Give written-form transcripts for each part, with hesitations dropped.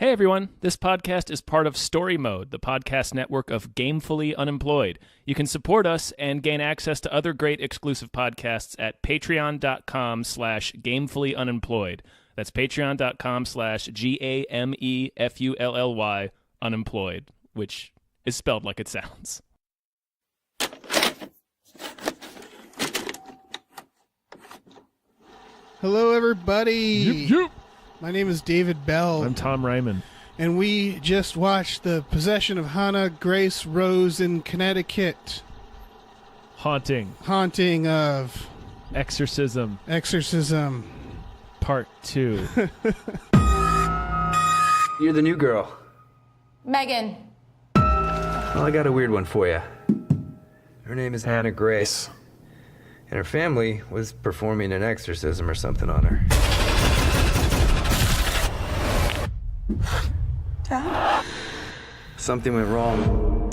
Hey everyone, this podcast is part of Story Mode, the podcast network of Gamefully Unemployed. You can support us and gain access to other great exclusive podcasts at patreon.com/gamefullyunemployed. That's patreon.com/GAMEFULLY unemployed, which is spelled like it sounds. Hello everybody. Yep. My name is David Bell. I'm Tom Ryman. And we just watched The Possession of Hannah Grace Rose in Connecticut. Haunting of Exorcism Part 2. You're the new girl. Megan. Well, I got a weird one for you. Her name is Hannah Grace. And her family was performing an exorcism or something on her. Dad? Something went wrong.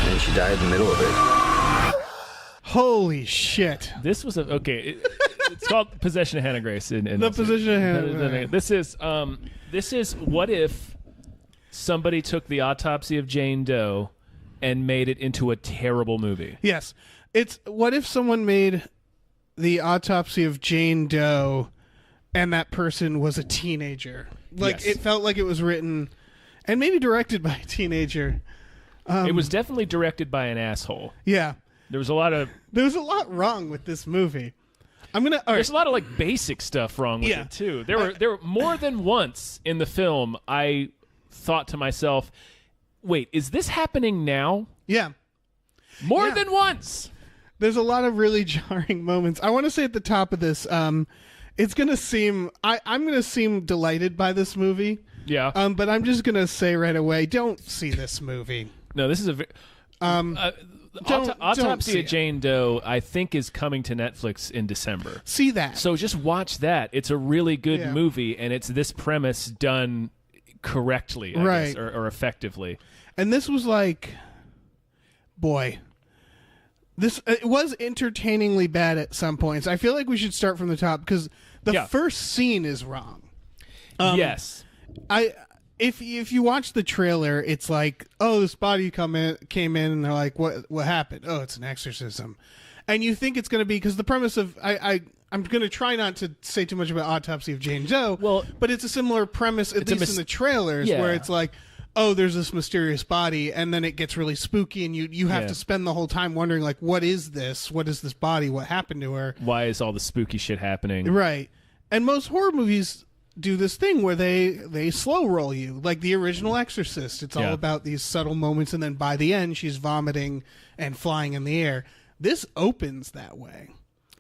And she died in the middle of it. Holy shit. This was it's called Possession of Hannah Grace. The Possession of Hannah. This is what if somebody took the autopsy of Jane Doe and made it into a terrible movie. Yes. It's what if someone made the autopsy of Jane Doe and that person was a teenager. Like, yes. It felt like it was written and maybe directed by a teenager. It was definitely directed by an asshole. Yeah. There was a lot wrong with this movie. There's a lot of like basic stuff wrong with it too. There were more than once in the film I thought to myself, wait, is this happening now? Yeah. More than once. There's a lot of really jarring moments. I want to say at the top of this, it's going to seem... I'm going to seem delighted by this movie. Yeah. But I'm just going to say right away, don't see this movie. No, this is a... Autopsy of Jane Doe, I think, is coming to Netflix in December. See that. So just watch that. It's a really good movie, and it's this premise done correctly, I guess, or effectively. And this was like... Boy... it was entertainingly bad at some points. I feel like we should start from the top because the first scene is wrong. Yes. If you watch the trailer, it's like, oh, this body came in, and they're like, what happened? Oh, it's an exorcism, and you think it's going to be because the premise of I'm going to try not to say too much about Autopsy of Jane Doe, but it's a similar premise at least in the trailers where it's like, oh, there's this mysterious body, and then it gets really spooky, and you have to spend the whole time wondering, like, what is this? What is this body? What happened to her? Why is all the spooky shit happening? Right. And most horror movies do this thing where they slow roll you, like the original Exorcist. It's all about these subtle moments, and then by the end, she's vomiting and flying in the air. This opens that way.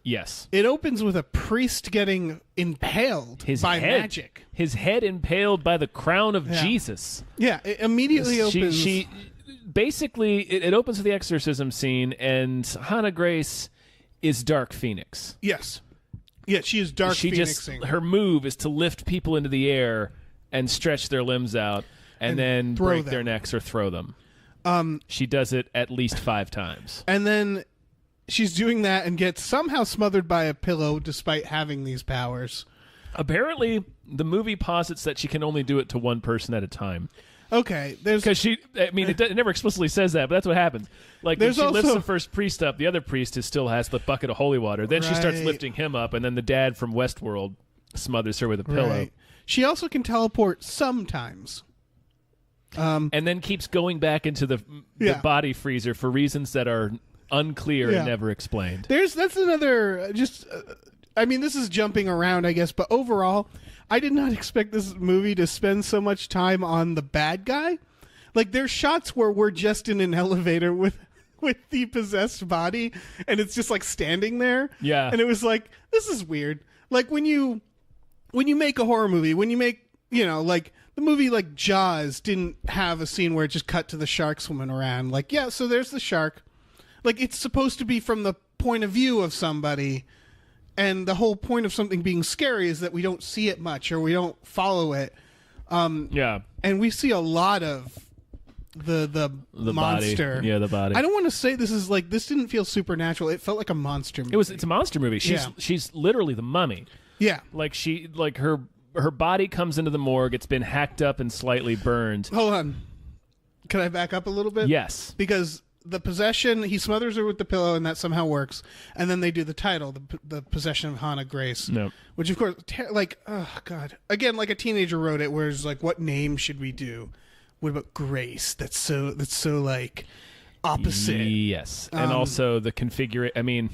Yes. It opens with a priest getting impaled by magic. His head impaled by the crown of Jesus. Yeah, it immediately opens. She basically, it opens with the exorcism scene, and Hannah Grace is Dark Phoenix. Yes. Yeah, she is Dark Phoenixing. Her move is to lift people into the air and stretch their limbs out and then break their necks or throw them. She does it at least 5 times. And then she's doing that and gets somehow smothered by a pillow despite having these powers. Apparently, the movie posits that she can only do it to one person at a time. Okay, because it never explicitly says that, but that's what happens. Like when she lifts the first priest up, the other priest still has the bucket of holy water. Then she starts lifting him up, and then the dad from Westworld smothers her with a pillow. Right. She also can teleport sometimes, and then keeps going back into the body freezer for reasons that are unclear and never explained. That's another this is jumping around, I guess, but overall, I did not expect this movie to spend so much time on the bad guy. Like, there's shots where we're just in an elevator with the possessed body, and it's just like standing there. Yeah. And it was like, this is weird. Like when you make a horror movie, when you make, like the movie like Jaws didn't have a scene where it just cut to the shark swimming around. Like, yeah, so there's the shark. Like, it's supposed to be from the point of view of somebody. And the whole point of something being scary is that we don't see it much or we don't follow it. And we see a lot of the monster. Body. Yeah, the body. I don't want to say this is like, this didn't feel supernatural. It felt like a monster movie. It's a monster movie. She's literally the mummy. Yeah. Like her body comes into the morgue. It's been hacked up and slightly burned. Hold on. Can I back up a little bit? Yes. Because the possession, he smothers her with the pillow, and that somehow works. And then they do the title, the possession of Hannah Grace. No. Which, of course, like, oh, God. Again, like a teenager wrote it, where it's like, what name should we do? What about Grace? That's so like, opposite. Yes. And also the configuration. I mean,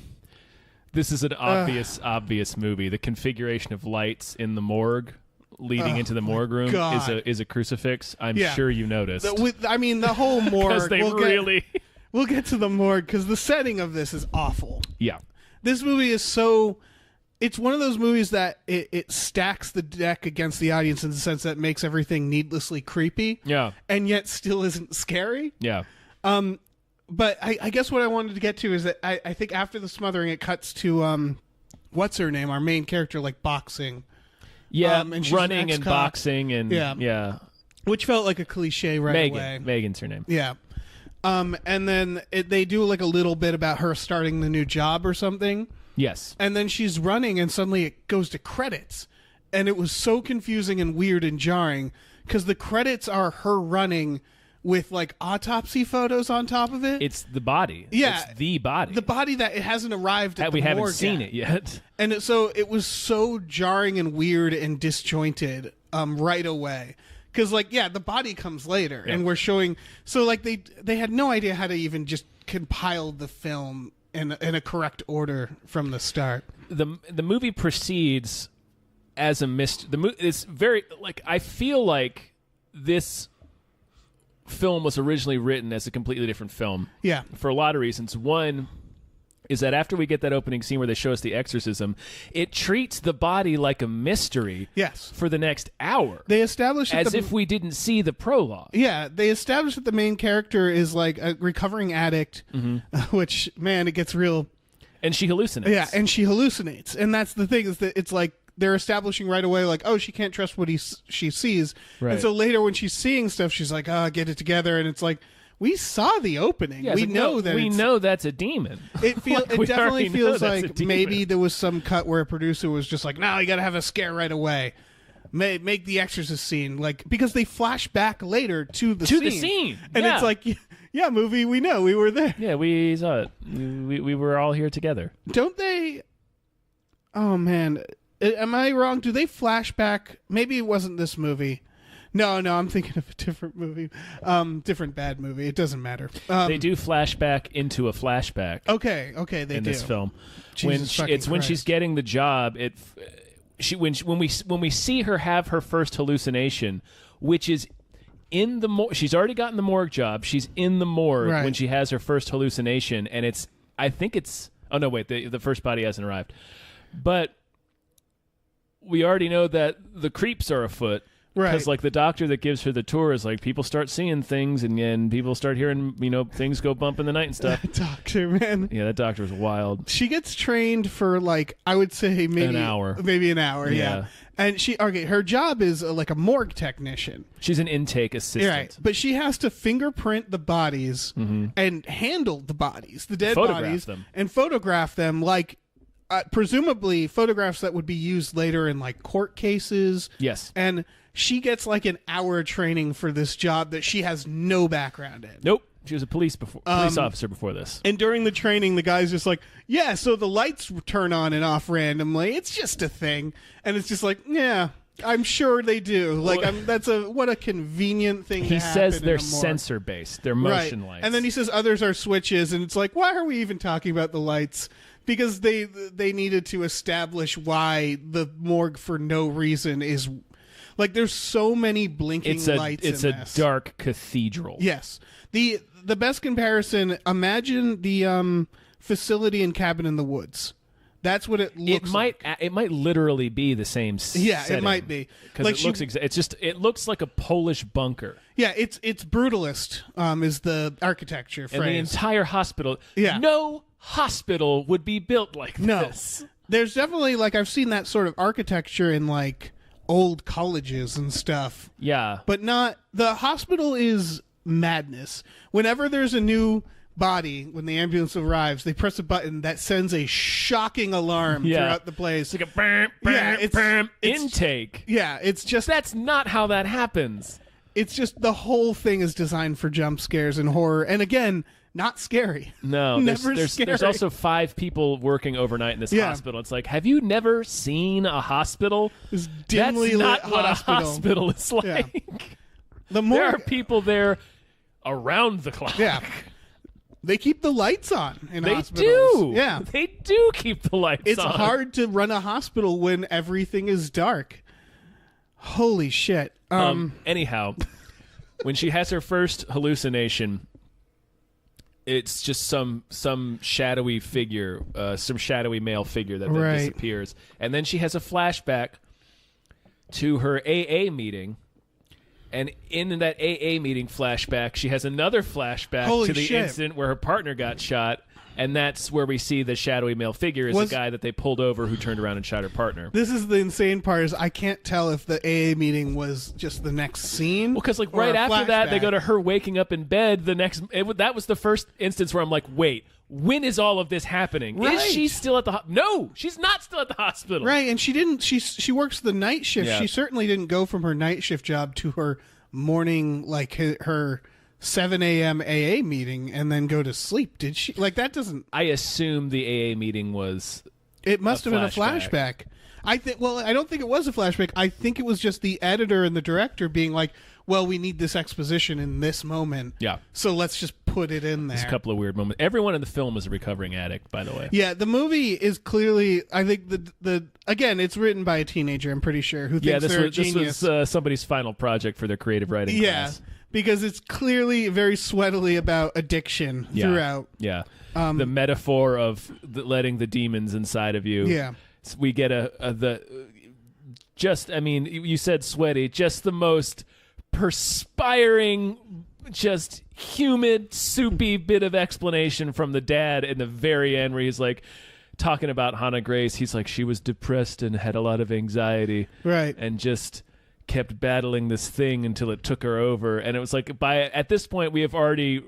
this is an obvious movie. The configuration of lights in the morgue leading into the morgue room is a crucifix. I'm sure you noticed. The whole morgue. Because we'll get to the morgue because the setting of this is awful. Yeah. This movie is so... It's one of those movies that it stacks the deck against the audience in the sense that it makes everything needlessly creepy. Yeah. And yet still isn't scary. Yeah. But I guess what I wanted to get to is that I think after the smothering, it cuts to... what's her name? Our main character, like, boxing. Yeah, and she's running an and boxing and... Yeah. Which felt like a cliche away. Megan's her name. Yeah. And then they do like a little bit about her starting the new job or something. Yes. And then she's running and suddenly it goes to credits. And it was so confusing and weird and jarring because the credits are her running with like autopsy photos on top of it. It's the body. Yeah. It's the body. The body that it hasn't arrived at we the haven't morgue seen it yet. And so it was so jarring and weird and disjointed right away. Because, like, yeah, the body comes later, and we're showing... So, like, they had no idea how to even just compile the film in a correct order from the start. The movie proceeds as a mystery. It's very... Like, I feel like this film was originally written as a completely different film. Yeah. For a lot of reasons. One... is that after we get that opening scene where they show us the exorcism, it treats the body like a mystery for the next hour. They establish as if we didn't see the prologue. Yeah, they establish that the main character is like a recovering addict, which, man, it gets real. And she hallucinates. Yeah, and she hallucinates. And that's the thing, is that it's like they're establishing right away, like, oh, she can't trust what she sees. Right. And so later when she's seeing stuff, she's like, oh, get it together. And it's like, we saw the opening. Yeah, we know that's a demon. It Like, definitely feels like maybe there was some cut where a producer was just like, "No, you got to have a scare right away. Make the Exorcist scene like because they flash back later to the scene, and it's like, yeah, movie, we know we were there. Yeah, we saw it. We were all here together. Don't they? Oh man, am I wrong? Do they flash back? Maybe it wasn't this movie. No, I'm thinking of a different movie. Different bad movie. It doesn't matter. They do flashback into a flashback. Okay, they in do. this film. Jesus When she's getting the job, when we see her have her first hallucination, which is in the she's already gotten the morgue job. She's in the morgue when she has her first hallucination, and oh no, wait, the first body hasn't arrived, but we already know that the creeps are afoot. Right. Because, like, the doctor that gives her the tour is like, people start seeing things and people start hearing, things go bump in the night and stuff. That doctor, man. Yeah, that doctor was wild. She gets trained for, like, I would say maybe... an hour. Maybe an hour, yeah. And her job is like a morgue technician. She's an intake assistant. Right. But she has to fingerprint the bodies and handle the bodies, the dead bodies. Them. And photograph them like... presumably photographs that would be used later in, like, court cases. Yes. And... she gets like an hour training for this job that she has no background in. Nope. She was a police officer before this. And during the training, the guy's just like, yeah, so the lights turn on and off randomly. It's just a thing. And it's just like, yeah, I'm sure they do. Like, what a convenient thing to happen. He says they're sensor-based. They're motion lights. And then he says others are switches. And it's like, why are we even talking about the lights? Because they needed to establish why the morgue for no reason is... Like, there's so many blinking lights in this. It's a dark cathedral. Yes. The best comparison, imagine the facility in Cabin in the Woods. That's what it looks like. It might literally be the same setting. Yeah, it might be. Because like it looks like a Polish bunker. Yeah, it's brutalist is the architecture phrase. And the entire hospital. Yeah. No hospital would be built like this. There's definitely, like, I've seen that sort of architecture in, like, old colleges and stuff. Yeah. But not... The hospital is madness. Whenever there's a new body, when the ambulance arrives, they press a button that sends a shocking alarm throughout the place. It's like a bam, bam, bam, intake. Yeah, it's just... That's not how that happens. It's just the whole thing is designed for jump scares and horror. And again, not scary. No, never scary. There's also 5 people working overnight in this hospital. It's like, have you never seen a hospital? This dimly That's not lit what hospital. a hospital is like. Yeah. There are people there around the clock. Yeah. They keep the lights on in They hospitals. do. Yeah. They do keep the lights It's on. hard to run a hospital when everything is dark. Holy shit. Anyhow, when she has her first hallucination, it's just some shadowy figure, some shadowy male figure that then disappears. And then she has a flashback to her AA meeting. And in that AA meeting flashback, she has another flashback to the incident where her partner got shot. And that's where we see the shadowy male figure is the guy that they pulled over who turned around and shot her partner. This is the insane part is I can't tell if the AA meeting was just the next scene. Well, because like right after that, they go to her waking up in bed. That was the first instance where I'm like, wait, when is all of this happening? Right. Is she still at the No, she's not still at the hospital. Right, and she didn't. She works the night shift. Yeah. She certainly didn't go from her night shift job to her morning, like her 7 a.m. AA meeting and then go to sleep. Did she? Like that doesn't. I assume the AA meeting was. It must have been a flashback. I think. Well, I don't think it was a flashback. I think it was just the editor and the director being like, "Well, we need this exposition in this moment. Yeah. So let's just put it in there." There's a couple of weird moments. Everyone in the film is a recovering addict, by the way. Yeah, the movie is clearly. I think the again, it's written by a teenager. I'm pretty sure who thinks they're a genius. This was somebody's final project for their creative writing class. Because it's clearly very sweatily about addiction throughout. Yeah. The metaphor of letting the demons inside of you. Yeah. We get you said sweaty, just the most perspiring, just humid, soupy bit of explanation from the dad in the very end where he's like talking about Hannah Grace. He's like, she was depressed and had a lot of anxiety. Right. And just kept battling this thing until it took her over. And it was like, at this point, we have already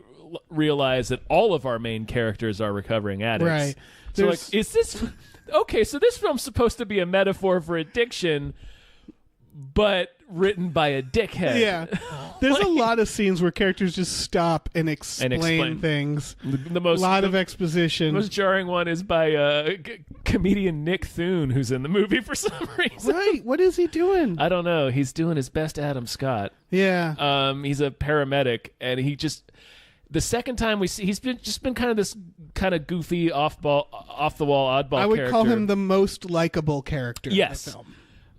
realized that all of our main characters are recovering addicts. Right. So like, is this... Okay, so this film's supposed to be a metaphor for addiction, but written by a dickhead. Yeah. There's a lot of scenes where characters just stop and explain things. The most, a lot of exposition. The most jarring one is by comedian Nick Thune, who's in the movie for some reason. Right. What is he doing? I don't know. He's doing his best Adam Scott. Yeah. He's a paramedic, and he just... The second time we see, he's been kind of this kind of goofy, off the wall, oddball character. I would call him the most likable character in the film.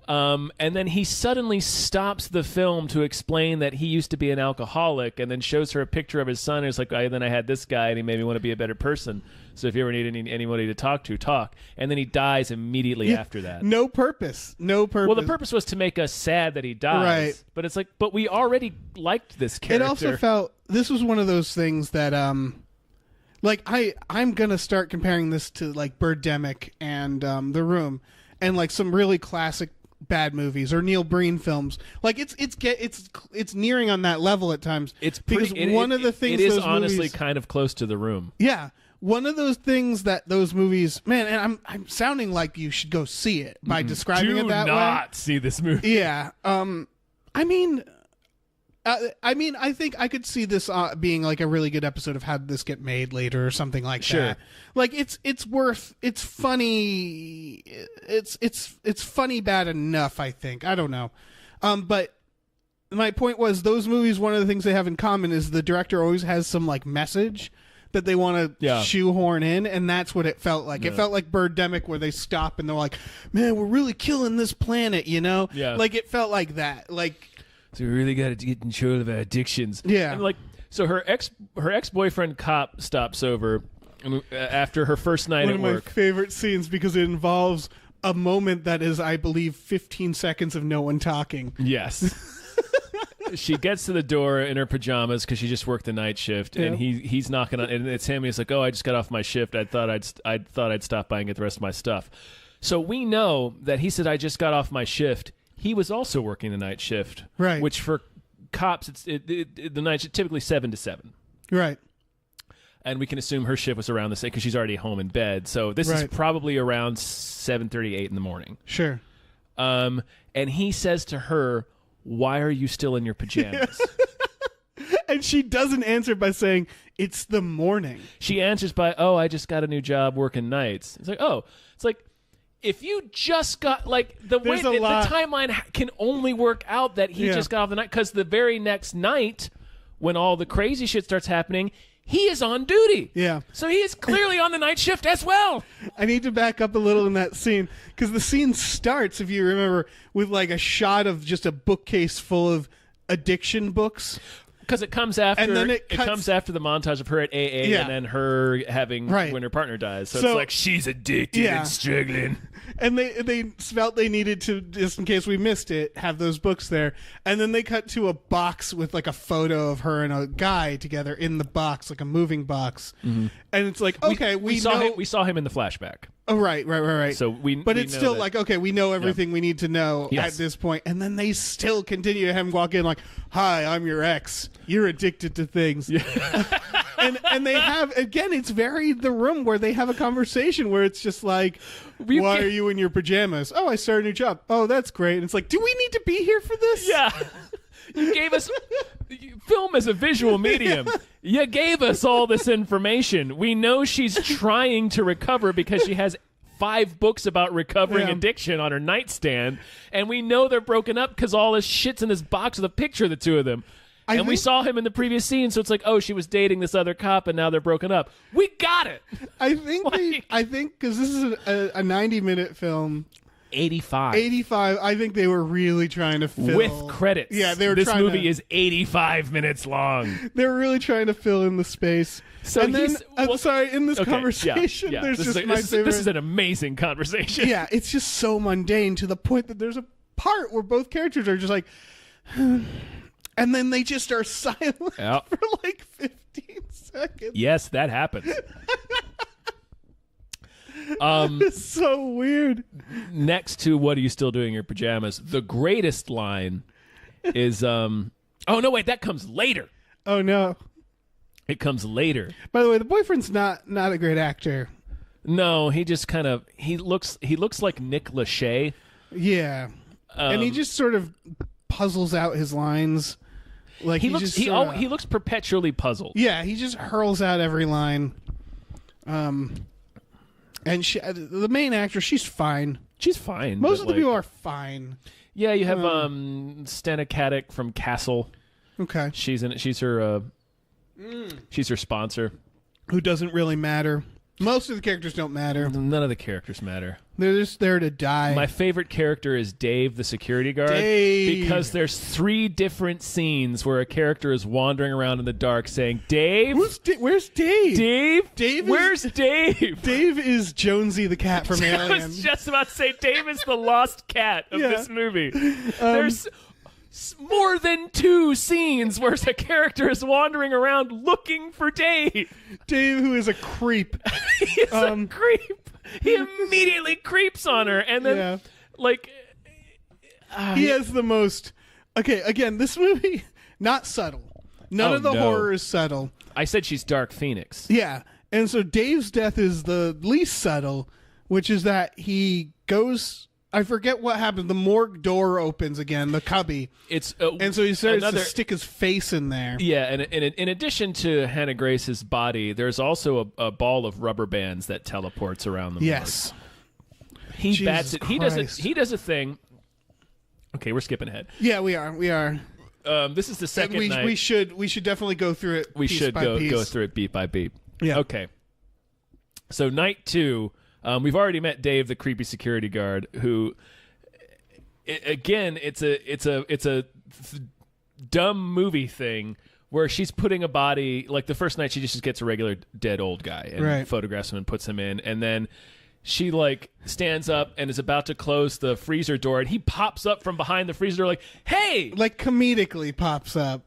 And then he suddenly stops the film to explain that he used to be an alcoholic, and then shows her a picture of his son. And it's like, then I had this guy, and he made me want to be a better person. So if you ever need anybody to talk to, talk. And then he dies immediately after that. No purpose. Well, the purpose was to make us sad that he dies. Right. But it's like, but we already liked this character. It also felt, this was one of those things that, like, I'm going to start comparing this to, like, Birdemic and The Room, and, like, some really classic bad movies or Neil Breen films. Like it's nearing on that level at times. It's because one of the things it is those honestly movies, kind of close to The Room. Yeah, one of those things that those movies, man. And I'm sounding like you should go see it by describing it that way. Do not see this movie. Yeah. I think I could see this being like a really good episode of How Did This Get Made later or something like that. Like it's funny. It's funny bad enough, I think. I don't know. But my point was those movies, one of the things they have in common is the director always has some like message that they want to shoehorn in, and that's what it felt like. Yeah. It felt like Birdemic where they stop and they're like, man, we're really killing this planet, you know? Yeah. Like it felt like that. Like, so we really got to get in control of our addictions. Yeah. And like, so her ex-boyfriend cop stops over after her first night at work. One of my favorite scenes because it involves a moment that is, I believe, 15 seconds of no one talking. Yes. She gets to the door in her pajamas because she just worked the night shift, and he's knocking on, and it's him. And he's like, "Oh, I just got off my shift. I thought I'd stop by and get the rest of my stuff." So we know that he said, "I just got off my shift." He was also working the night shift, right? Which for cops, the night shift typically 7 to 7, right? and we can assume her shift was around the same because she's already home in bed. So this is probably around 7:38 in the morning. Sure. And he says to her, "Why are you still in your pajamas?" And she doesn't answer by saying, "It's the morning." She answers by, "Oh, I just got a new job working nights." It's like, oh, it's like, if you just got, like, the way the timeline can only work out that he just got off the night, because the very next night, when all the crazy shit starts happening, he is on duty. Yeah. So he is clearly on the night shift as well. I need to back up a little in that scene, because the scene starts, if you remember, with like a shot of just a bookcase full of addiction books. Because it comes after, and then it comes after the montage of her at AA and then her having when her partner dies. So it's like, she's addicted and struggling. And they felt they needed to, just in case we missed it, have those books there. And then they cut to a box with like a photo of her and a guy together in the box, like a moving box. Mm-hmm. And it's like, okay, we saw know... him, we saw him in the flashback. Oh, right. So but it's still like, okay, we know everything we need to know at this point. And then they still continue to have him walk in like, "Hi, I'm your ex. You're addicted to things." Yeah. and they have, again, it's very the room where they have a conversation where it's just like, "Why are you in your pajamas?" "Oh, I started a new job." "Oh, that's great." And it's like, do we need to be here for this? Yeah. You gave us film as a visual medium. You gave us all this information. We know she's trying to recover because she has 5 books about recovering addiction on her nightstand, and we know they're broken up because all this shit's in this box with a picture of the two of them. And we saw him in the previous scene, so it's like, oh, she was dating this other cop, and now they're broken up. We got it. I think because this is a 90-minute film. 85. I think they were really trying to fill with credits. Yeah, they were. This movie is 85 minutes long. They were really trying to fill in the space. So and then, I'm sorry, in this conversation, there's this just my favorite. This is an amazing conversation. Yeah, it's just so mundane to the point that there's a part where both characters are just like, and then they just are silent for like 15 seconds. Yes, that happens. It's so weird. Next to "What are you still doing in your pajamas?" the greatest line is oh no, wait, that comes later. Oh no. It comes later. By the way, the boyfriend's not a great actor. No, he just kind of he looks like Nick Lachey. Yeah. And he just sort of puzzles out his lines. Like he looks perpetually puzzled. Yeah, he just hurls out every line. And the main actress, she's fine. She's fine. Most of the people are fine. Yeah, you have Stana Katic from Castle. Okay. She's in it. She's her sponsor. Who doesn't really matter. Most of the characters don't matter. None of the characters matter. They're just there to die. My favorite character is Dave, the security guard. Dave. Because there's 3 different scenes where a character is wandering around in the dark saying, "Dave? Where's Dave? Where's Dave? Dave is Jonesy the cat from Alien. I was just about to say, Dave is the lost cat of this movie. There's more than 2 scenes where a character is wandering around looking for Dave. Dave, who is a creep. He is a creep. He immediately creeps on her, and then, he has the most... Okay, again, this movie, not subtle. None of the horror is subtle. I said she's Dark Phoenix. Yeah, and so Dave's death is the least subtle, which is that he goes... I forget what happened. The morgue door opens again, the cubby. And so he starts to stick his face in there. Yeah, and in addition to Hannah Grace's body, there's also a ball of rubber bands that teleports around the morgue. Yes. He bats it. He does a thing. Okay, we're skipping ahead. Yeah, we are. This is the second night. We should definitely go through it. We should go through it beat by beat. Yeah. Okay. So night 2. We've already met Dave, the creepy security guard, who, again, it's a dumb movie thing where she's putting a body, like the first night she just gets a regular dead old guy and photographs him and puts him in, and then she stands up and is about to close the freezer door, and he pops up from behind the freezer door like, "Hey!" Like comedically pops up.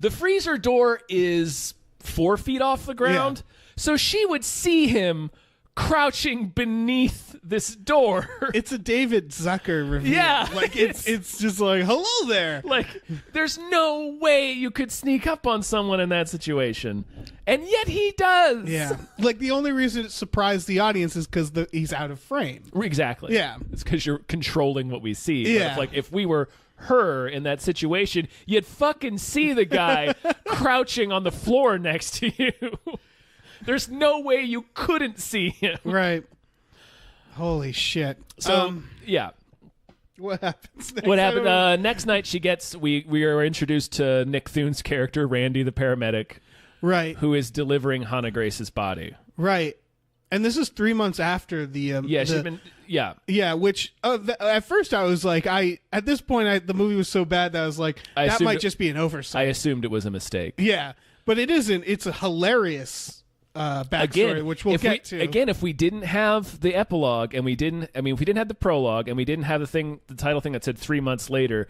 The freezer door is 4 feet off the ground, so she would see him crouching beneath this door. It's a David Zucker review. Yeah, like it's just like, hello there. Like, there's no way you could sneak up on someone in that situation, and yet he does. Yeah, like the only reason it surprised the audience is because he's out of frame. Exactly. Yeah, it's because you're controlling what we see. Yeah, but if we were her in that situation, you'd fucking see the guy crouching on the floor next to you. There's no way you couldn't see him. Right. Holy shit. So, yeah. What happens next? What happened? Next night, we are introduced to Nick Thune's character, Randy, the paramedic. Right. Who is delivering Hannah Grace's body. Right. And this is 3 months after the... she's been... Yeah. Yeah, which... at first I was like... At this point, the movie was so bad that I was like, that might just be an oversight. I assumed it was a mistake. Yeah. But it isn't. It's a hilarious... backstory, which we'll get to. Again, if we didn't have the epilogue and if we didn't have the prologue and we didn't have the title thing that said 3 months later,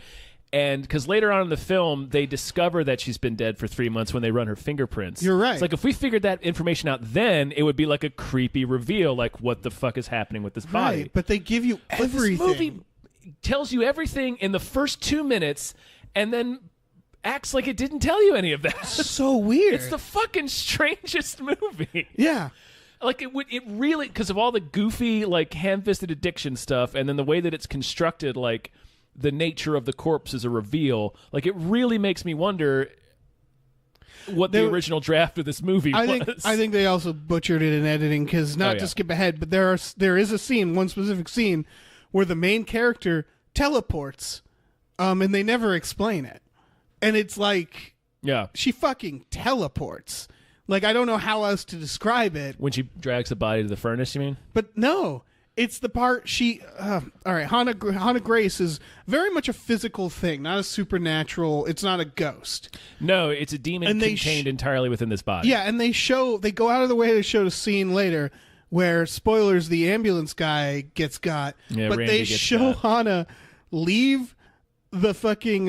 and because later on in the film they discover that she's been dead for 3 months when they run her fingerprints. You're right. It's like if we figured that information out then, it would be like a creepy reveal, like what the fuck is happening with this body. Right, but they give you everything. This movie tells you everything in the first 2 minutes and then acts like it didn't tell you any of that. So weird. It's the fucking strangest movie. Yeah. Like it really, because of all the goofy, like ham-fisted addiction stuff, and then the way that it's constructed, like the nature of the corpse is a reveal. Like it really makes me wonder what the original draft of this movie was. I think they also butchered it in editing because to skip ahead, but there is a scene, one specific scene, where the main character teleports, and they never explain it. And it's like, she fucking teleports. Like, I don't know how else to describe it. When she drags the body to the furnace, you mean? But no, it's the part all right, Hannah Grace is very much a physical thing, not a supernatural. It's not a ghost. No, it's a demon contained entirely within this body. Yeah, and they go out of the way to show the scene later where, spoilers, the ambulance guy gets got. Yeah, but Randy they show Hannah leave the fucking...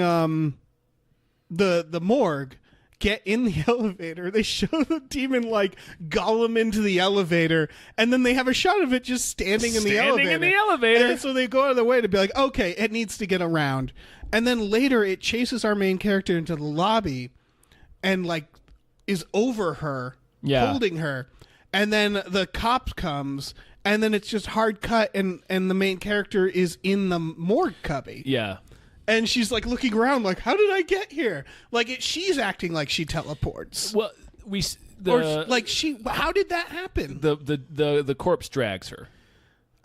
the morgue, get in the elevator. They show the demon like Gollum into the elevator, and then they have a shot of it just standing in the elevator. And so they go out of their way to be like, okay, it needs to get around. And then later it chases our main character into the lobby and like is over her, holding her. And then the cop comes, and then it's just hard cut, and the main character is in the morgue cubby. Yeah. And she's like looking around, like, "How did I get here?" Like she's acting like she teleports. Well, how did that happen? The corpse drags her.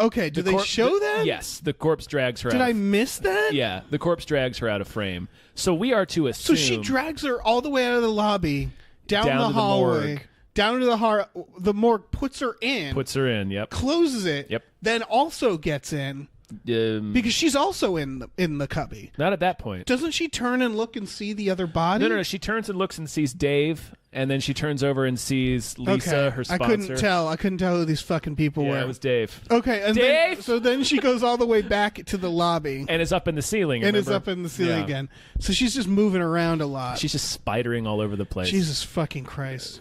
Okay, do they show that? Yes, the corpse drags her. Did I miss that? Yeah, the corpse drags her out of frame. So we are to assume. So she drags her all the way out of the lobby, down the hallway, down to the morgue, puts her in. Yep. Closes it. Yep. Then also gets in. Because she's also in the cubby. Not at that point. Doesn't she turn and look and see the other body? No. She turns and looks and sees Dave, and then she turns over and sees Lisa, her sponsor. I couldn't tell who these fucking people were. Yeah, it was Dave. Okay, and Dave. Then she goes all the way back to the lobby and is up in the ceiling. Again. So she's just moving around a lot. She's just spidering all over the place. Jesus fucking Christ.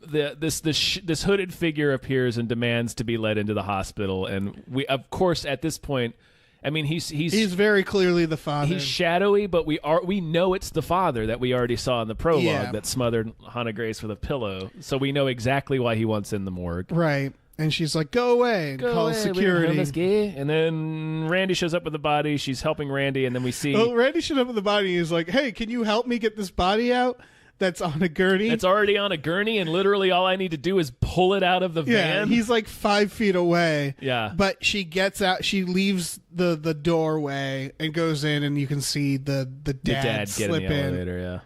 This hooded figure appears and demands to be led into the hospital, and we, of course, at this point, I mean, he's very clearly the father. He's shadowy, but we know it's the father that we already saw in the prologue that smothered Hannah Grace with a pillow, so we know exactly why he wants in the morgue. Right, and she's like, "Go away," and calls security. And then Randy shows up with the body. She's helping Randy, and then we see Randy shows up with the body. And he's like, "Hey, can you help me get this body out?" That's on a gurney. It's already on a gurney, and literally all I need to do is pull it out of the van. Yeah, he's like 5 feet away. Yeah. But she gets out, she leaves the doorway and goes in, and you can see the dad slip get in the elevator,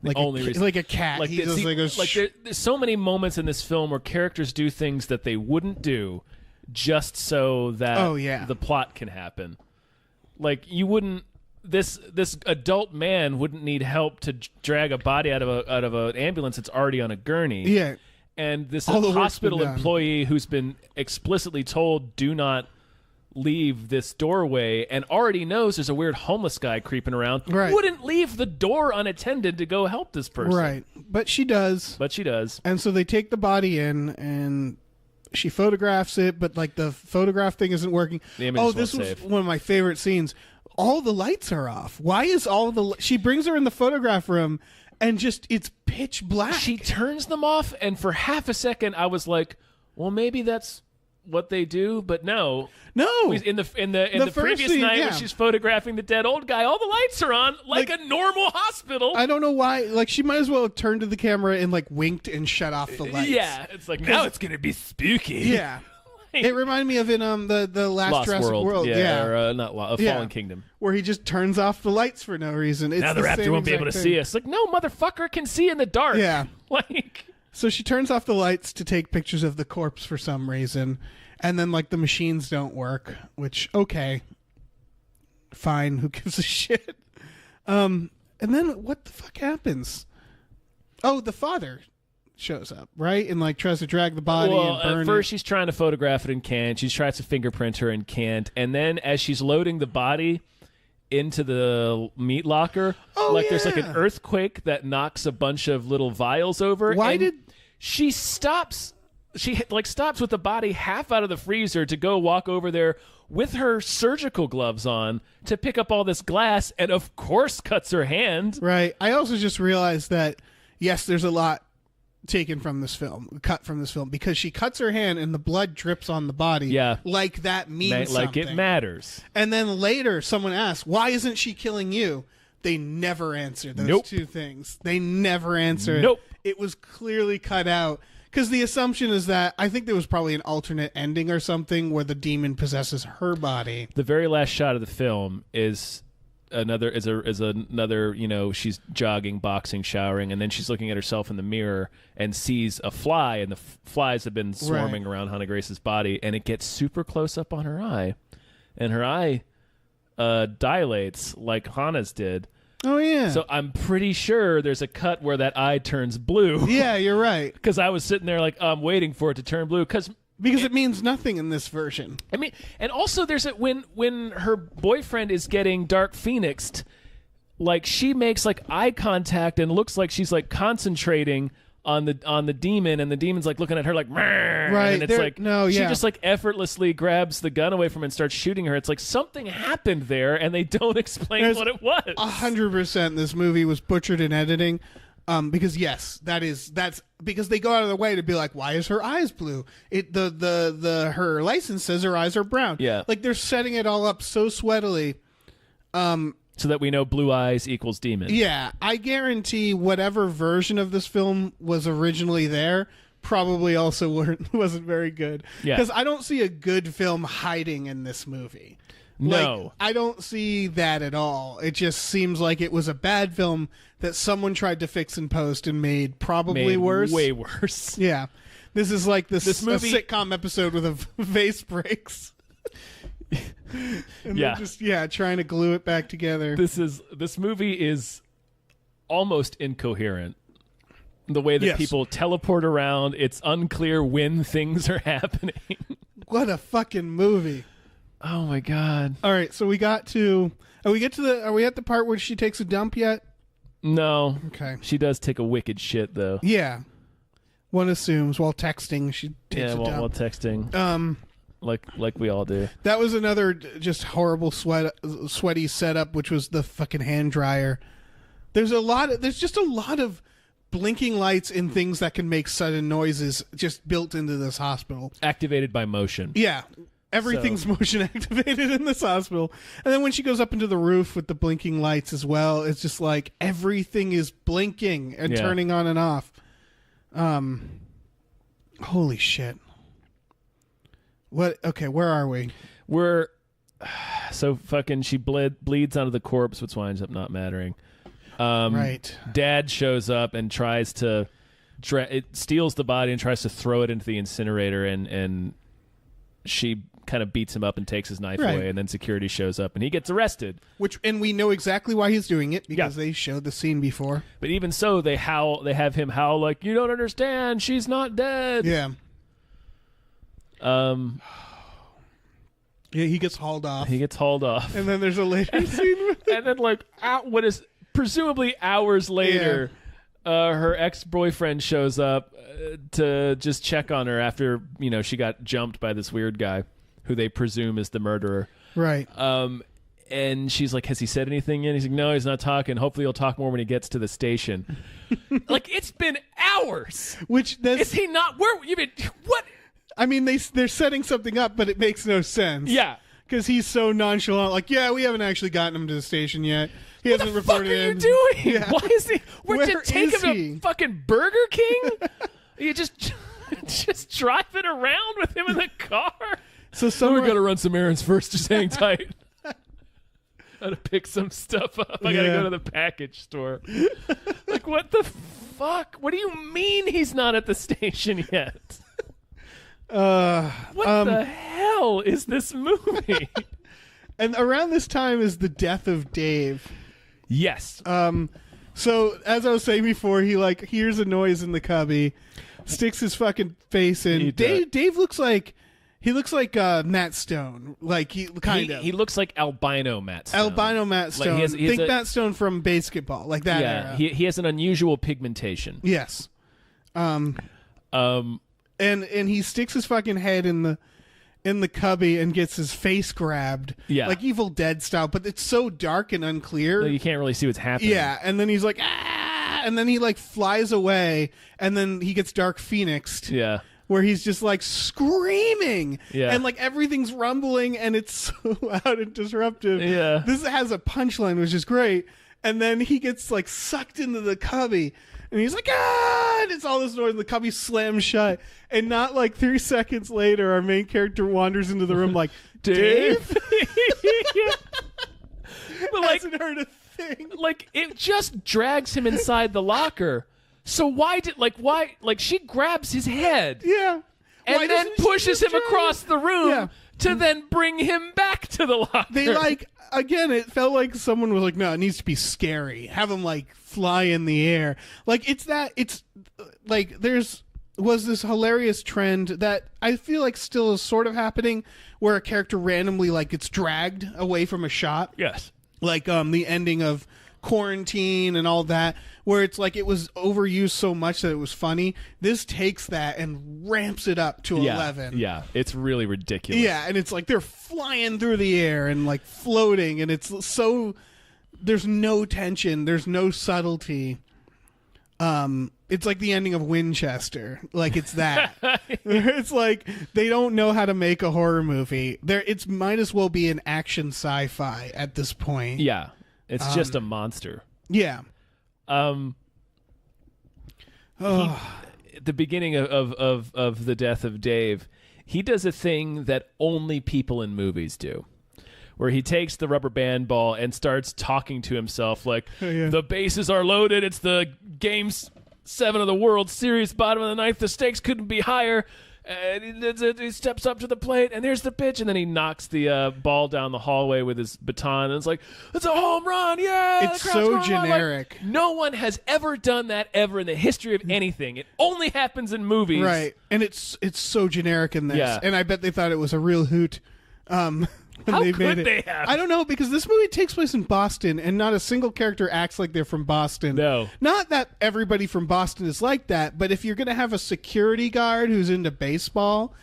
yeah. Like a cat. Like, there's so many moments in this film where characters do things that they wouldn't do just so that the plot can happen. Like, you wouldn't... This adult man wouldn't need help to drag a body out of an ambulance that's already on a gurney. Yeah, and this hospital employee who's been explicitly told do not leave this doorway and already knows there's a weird homeless guy creeping around. Right. Wouldn't leave the door unattended to go help this person. Right, but she does. And so they take the body in, and she photographs it, but like the photograph thing isn't working. The images this won't was save. one of my favorite scenes. All the lights are off. Why is she brings her in the photograph room and just it's pitch black. She turns them off, and for half a second I was like, well, maybe that's what they do, but no. In the previous scene, night when she's photographing the dead old guy, all the lights are on like a normal hospital. I don't know why. Like, she might as well have turned to the camera and like winked and shut off the lights. Yeah, it's like, now it's gonna be spooky. Yeah. It reminded me of in the last Lost Jurassic World. or not Fallen Kingdom, where he just turns off the lights for no reason. It's now the raptor won't be able to see us. Like, no, motherfucker can see in the dark. Yeah. Like, so she turns off the lights to take pictures of the corpse for some reason, and then like the machines don't work. Which, okay, fine, who gives a shit? And then what the fuck happens? Oh, the father shows up, right? And like tries to drag the body and burn at first it. she's trying to photograph it and can't. She tries to fingerprint her and can't. And then as she's loading the body into the meat locker, there's like an earthquake that knocks a bunch of little vials over. Why and did she stops? She stops with the body half out of the freezer to go walk over there with her surgical gloves on to pick up all this glass, and of course cuts her hand. Right. I also just realized that yes, there's a lot taken from this film, cut from this film, because she cuts her hand and the blood drips on the body. Yeah. Like that means something. Like it matters. And then later someone asks, why isn't she killing you? They never answer those two things. They never answer Nope. It was clearly cut out. Because the assumption is that I think there was probably an alternate ending or something where the demon possesses her body. The very last shot of the film is another, she's jogging, boxing, showering, and then she's looking at herself in the mirror and sees a fly, and the flies have been swarming around Hannah Grace's body, and it gets super close up on her eye, and her eye dilates like Hannah's did. Oh, yeah. So I'm pretty sure there's a cut where that eye turns blue. Yeah, you're right. Because I was sitting there like, I'm waiting for it to turn blue. Because it means nothing in this version. I mean, and also there's when her boyfriend is getting Dark Phoenixed, like she makes like eye contact and looks like she's like concentrating on the demon, and the demon's like looking at her like, right, and it's like, she just like effortlessly grabs the gun away from her and starts shooting her. It's like something happened there, and they don't explain what it was. 100% this movie was butchered in editing. Because yes, that's because they go out of their way to be like, why is her eyes blue? Her license says her eyes are brown. Yeah, like they're setting it all up so sweatily, so that we know blue eyes equals demon. Yeah, I guarantee whatever version of this film was originally there probably also wasn't very good. Yeah, because I don't see a good film hiding in this movie. No. Like, I don't see that at all. It just seems like it was a bad film that someone tried to fix in post and made worse. Way worse. Yeah. This is like this movie, a sitcom episode with a vase breaks. And they're just trying to glue it back together. This movie is almost incoherent. The way that people teleport around, it's unclear when things are happening. What a fucking movie. Oh my god. All right, so are we at the part where she takes a dump yet? No. Okay. She does take a wicked shit though. Yeah. One assumes while texting she takes a dump. While texting. Like we all do. That was another just horrible sweaty setup, which was the fucking hand dryer. There's just a lot of blinking lights and things that can make sudden noises just built into this hospital. Activated by motion. Yeah. Everything's motion activated in this hospital. And then when she goes up into the roof with the blinking lights as well, it's just like everything is blinking and turning on and off. Holy shit. What? Okay, where are we? We're so fucking. She bleeds onto the corpse, which winds up not mattering. Right. Dad shows up and tries to it steals the body and tries to throw it into the incinerator, and she kind of beats him up and takes his knife away, and then security shows up and he gets arrested. And we know exactly why he's doing it because they showed the scene before. But even so, they have him howl like, "You don't understand. She's not dead." Yeah. Yeah, he gets hauled off. And then there's a later scene with and then what is presumably hours later, her ex-boyfriend shows up to just check on her after, she got jumped by this weird guy who they presume is the murderer. Right. And she's like, has he said anything yet? He's like, no, he's not talking. Hopefully he'll talk more when he gets to the station. Like, it's been hours. Is he not? Where you been? What? I mean, they're setting something up, but it makes no sense. Yeah. Because he's so nonchalant. Like, yeah, we haven't actually gotten him to the station yet. He hasn't reported in. What the fuck are you doing? Yeah. Why is he? Where Did take is him he? to fucking Burger King? You just driving around with him in the car. So we got to run some errands first. Just hang tight. Gotta pick some stuff up. I gotta go to the package store. Like, what the fuck? What do you mean he's not at the station yet? What the hell is this movie? And around this time is the death of Dave. Yes. So as I was saying before, he hears a noise in the cubby, sticks his fucking face in. Dave looks like Matt Stone. Like he looks like albino Matt Stone. Albino Matt Stone. Think Matt Stone from Basketball, like that era. He has an unusual pigmentation. Yes. And he sticks his fucking head in the cubby and gets his face grabbed. Yeah. Like Evil Dead style, but it's so dark and unclear. You can't really see what's happening. Yeah, and then he's like, ah, and then he flies away, and then he gets Dark Phoenixed. Yeah. Where he's just screaming, and everything's rumbling, and it's so loud and disruptive. Yeah, this has a punchline, which is great, and then he gets sucked into the cubby, and he's like, ah! And it's all this noise, and the cubby slams shut, and not 3 seconds later, our main character wanders into the room like, Dave? But hasn't heard a thing. It just drags him inside the locker. So why she grabs his head, and then pushes him across the room to then bring him back to the locker. They again, it felt like someone was like, no, it needs to be scary. Have him fly in the air. Was this hilarious trend that I feel like still is sort of happening, where a character randomly gets dragged away from a shot. Yes, the ending of Quarantine and all that, where it's it was overused so much that it was funny. This takes that and ramps it up to 11. Yeah, it's really ridiculous. Yeah, and it's they're flying through the air and floating, and it's so there's no tension, there's no subtlety. It's like the ending of Winchester. It's that. It's they don't know how to make a horror movie. It might as well be an action sci-fi at this point. Yeah. It's just a monster. Yeah. At the beginning of the death of Dave, he does a thing that only people in movies do, where he takes the rubber band ball and starts talking to himself the bases are loaded. It's the Game 7 of the World Series, bottom of the ninth. The stakes couldn't be higher. And he steps up to the plate, and there's the pitch, and then he knocks the ball down the hallway with his baton, and it's a home run, yeah! It's so generic. No one has ever done that ever in the history of anything. It only happens in movies. Right, and it's so generic in this. Yeah. And I bet they thought it was a real hoot. How could they have? I don't know, because this movie takes place in Boston, and not a single character acts like they're from Boston. No. Not that everybody from Boston is like that, but if you're going to have a security guard who's into baseball,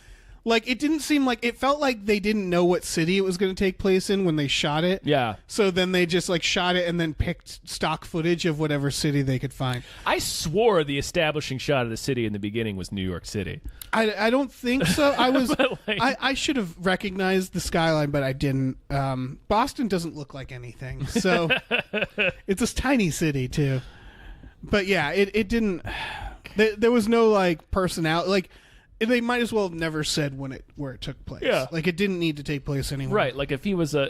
it didn't seem it felt like they didn't know what city it was going to take place in when they shot it. Yeah. So then they just shot it and then picked stock footage of whatever city they could find. I swore the establishing shot of the city in the beginning was New York City. I don't think so. I was I should have recognized the skyline, but I didn't. Boston doesn't look like anything, so it's a tiny city too. But yeah, it didn't. There was no personality. They might as well have never said where it took place. Yeah, it didn't need to take place anywhere. Right, if he was a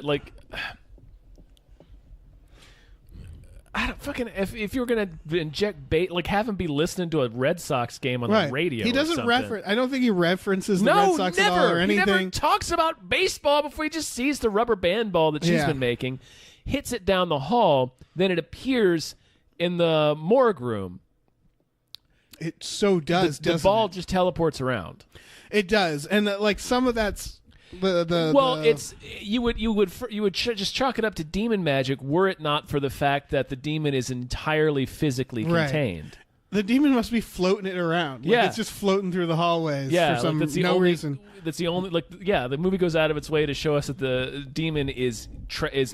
I don't fucking if you were gonna inject bait, have him be listening to a Red Sox game on the radio. He doesn't reference. I don't think he references the Red Sox never. at all or anything. He never talks about baseball before he just sees the rubber band ball that she's been making, hits it down the hall, then it appears in the morgue room. It so does. The ball just teleports around. It does, and some of that's. It's you would just chalk it up to demon magic were it not for the fact that the demon is entirely physically contained. The demon must be floating it around. Like, Yeah. it's just floating through the hallways Yeah, for some that's the no only reason. That's the only the movie goes out of its way to show us that the demon is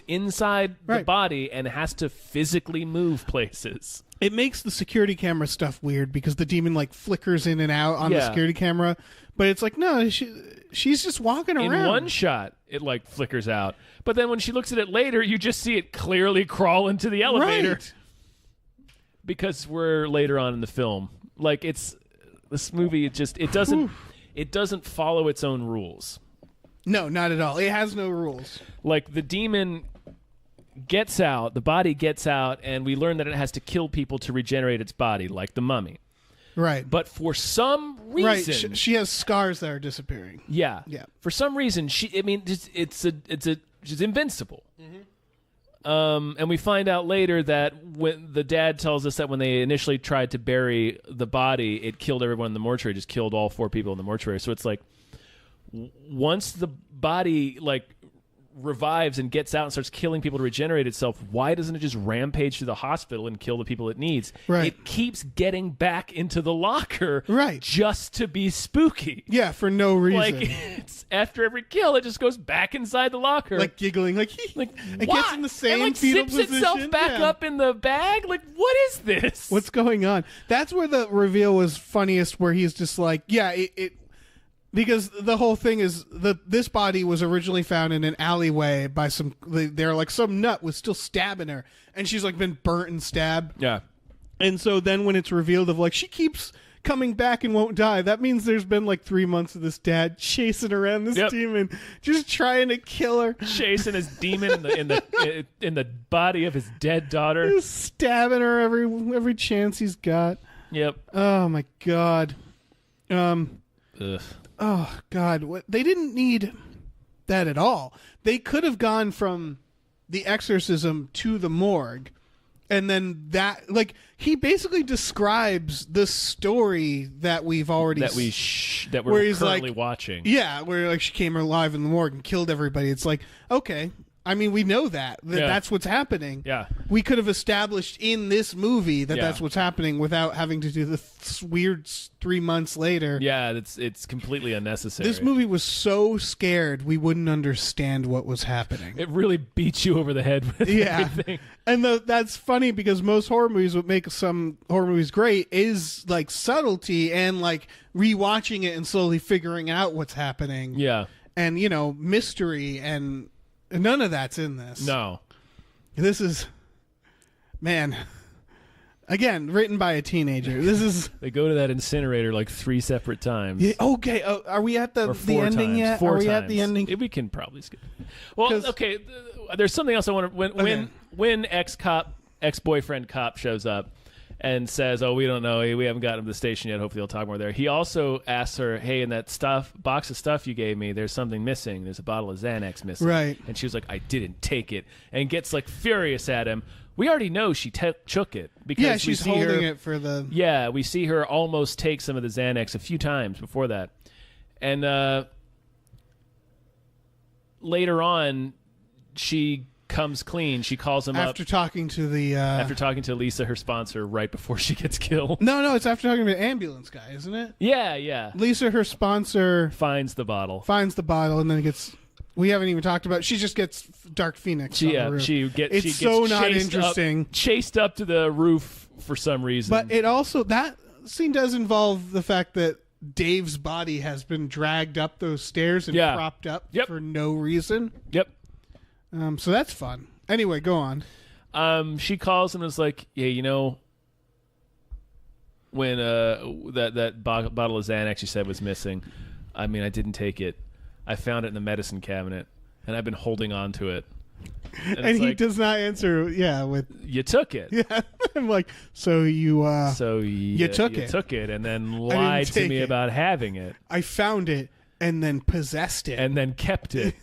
inside the Right. body and has to physically move places. It makes the security camera stuff weird because the demon like flickers in and out on the Yeah. security camera, but it's like no, she's just walking In around. one shot, it like flickers out, but then when she looks at it later, you just see it clearly crawl into the elevator. Right. Because we're later on in the film. Like this movie, it doesn't follow its own rules. No, not at all. It has no rules. Like the demon gets out, the body gets out, and we learn that it has to kill people to regenerate its body, like the mummy. Right. But for some reason, Right. She has scars that are disappearing. yeah, Yeah. For some reason, she's invincible. And we find out later that when the dad tells us that when they initially tried to bury the body, it killed everyone in the mortuary, just killed all 4 people in the mortuary. So it's like once the body like revives and gets out and starts killing people to regenerate itself, why doesn't it just rampage through the hospital and kill the people it needs? Right. It keeps getting back into the locker Right. just to be spooky. Yeah, for no reason. Like it's after every kill, it just goes back inside the locker. Like giggling, like Like it why? gets in the same and, like, fetal zips position. itself back Yeah. up in the bag. Like what is this? What's going on? That's where the reveal was funniest, where he's just like, yeah, it because the whole thing is this body was originally found in an alleyway by they're like some nut was still stabbing her, and she's like been burnt and stabbed. Yeah. And so then when it's revealed of like she keeps coming back and won't die, that means there's been like 3 months of this dad chasing around this Yep. demon, just trying to kill her, Chasing his demon in the body of his dead daughter. just stabbing her every chance he's got. Yep. Oh my god. Ugh. Oh God! They didn't need that at all. They could have gone from the exorcism to the morgue, and then that, like, he basically describes the story that we've already That where we're he's currently like- watching. yeah, where like she came alive in the morgue and killed everybody. It's like, okay, I mean, we know that Yeah. that's what's happening. Yeah. We could have established in this movie that Yeah. that's what's happening without having to do the weird 3 months later. Yeah, it's completely unnecessary. This movie was so scared we wouldn't understand what was happening. It really beats you over the head with Yeah. everything. And that's funny because most horror movies, what make some horror movies great is like subtlety and like rewatching it and slowly figuring out what's happening. Yeah. And, you know, mystery, and none of that's in this. No. This is, man, again, written by a teenager. This is. They go to that incinerator like 3 separate times. Yeah, okay, are we at Or the 4 ending times. yet? 4 Are we times. at the ending? We can probably skip. Well, 'Cause- okay. There's something else I want to. When ex-boyfriend cop shows up and says, "Oh, we don't know. We haven't gotten him to the station yet. Hopefully, he'll talk more there." He also asks her, "Hey, in that box of stuff you gave me, there's something missing. There's a bottle of Xanax missing." Right. And she was like, "I didn't take it," and gets like furious at him. We already know she took it because Yeah, we she's see holding her, it for the. Yeah, we see her almost take some of the Xanax a few times before that. And later on, she comes clean. She calls him After up talking to the. after talking to Lisa, her sponsor, right before she gets killed. No, it's after talking to the ambulance guy, isn't it? Yeah. Lisa, her sponsor, Finds the bottle. finds the bottle and then gets. We haven't even talked about. She just gets Dark Phoenix. on the roof. It's so not interesting. Chased up to the roof for some reason. But it also, that scene does involve the fact that Dave's body has been dragged up those stairs and Yeah. propped up Yep. for no reason. Yep. So that's fun. Anyway, go on. She calls him and is like, "Yeah, you know, when that bottle of Xanax you said was missing, I mean, I didn't take it. I found it in the medicine cabinet, and I've been holding on to it." And And it's he like, does not answer. Yeah, with "You took it." yeah. I'm like, so you. So you took it. took it, and then lied to take me it. about having it, I found it and then possessed it. and then kept it,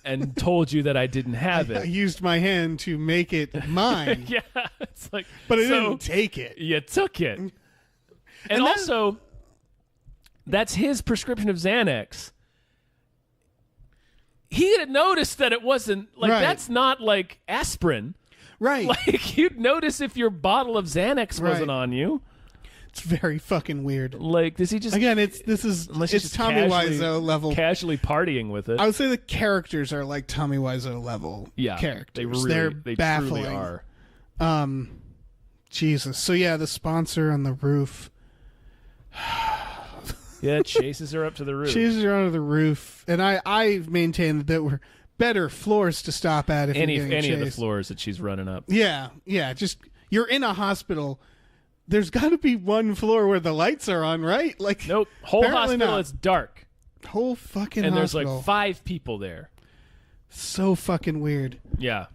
and told you that I didn't have I it. used my hand to make it mine, Yeah, it's like, but I so didn't take it. you took it, and that- also, that's his prescription of Xanax. He had noticed that it wasn't like Right. that's not like aspirin. Right. Like you'd notice if your bottle of Xanax wasn't Right. on you. It's very fucking weird. Like, does he just again? It's Tommy Wiseau level. Casually partying with it. I would say the characters are like Tommy Wiseau level. Characters. They're baffling. Truly are. Jesus. So yeah, the sponsor on the roof. Yeah, chases her up to the roof. Chases her onto the roof, and I maintain that there were better floors to stop at if any you're getting of the chased. floors that she's running up. Yeah. Just you're in a hospital. There's got to be one floor where the lights are on, right? Like, nope. Whole hospital, not. it's dark. Whole fucking and hospital. there's like 5 people there. So fucking weird. Yeah.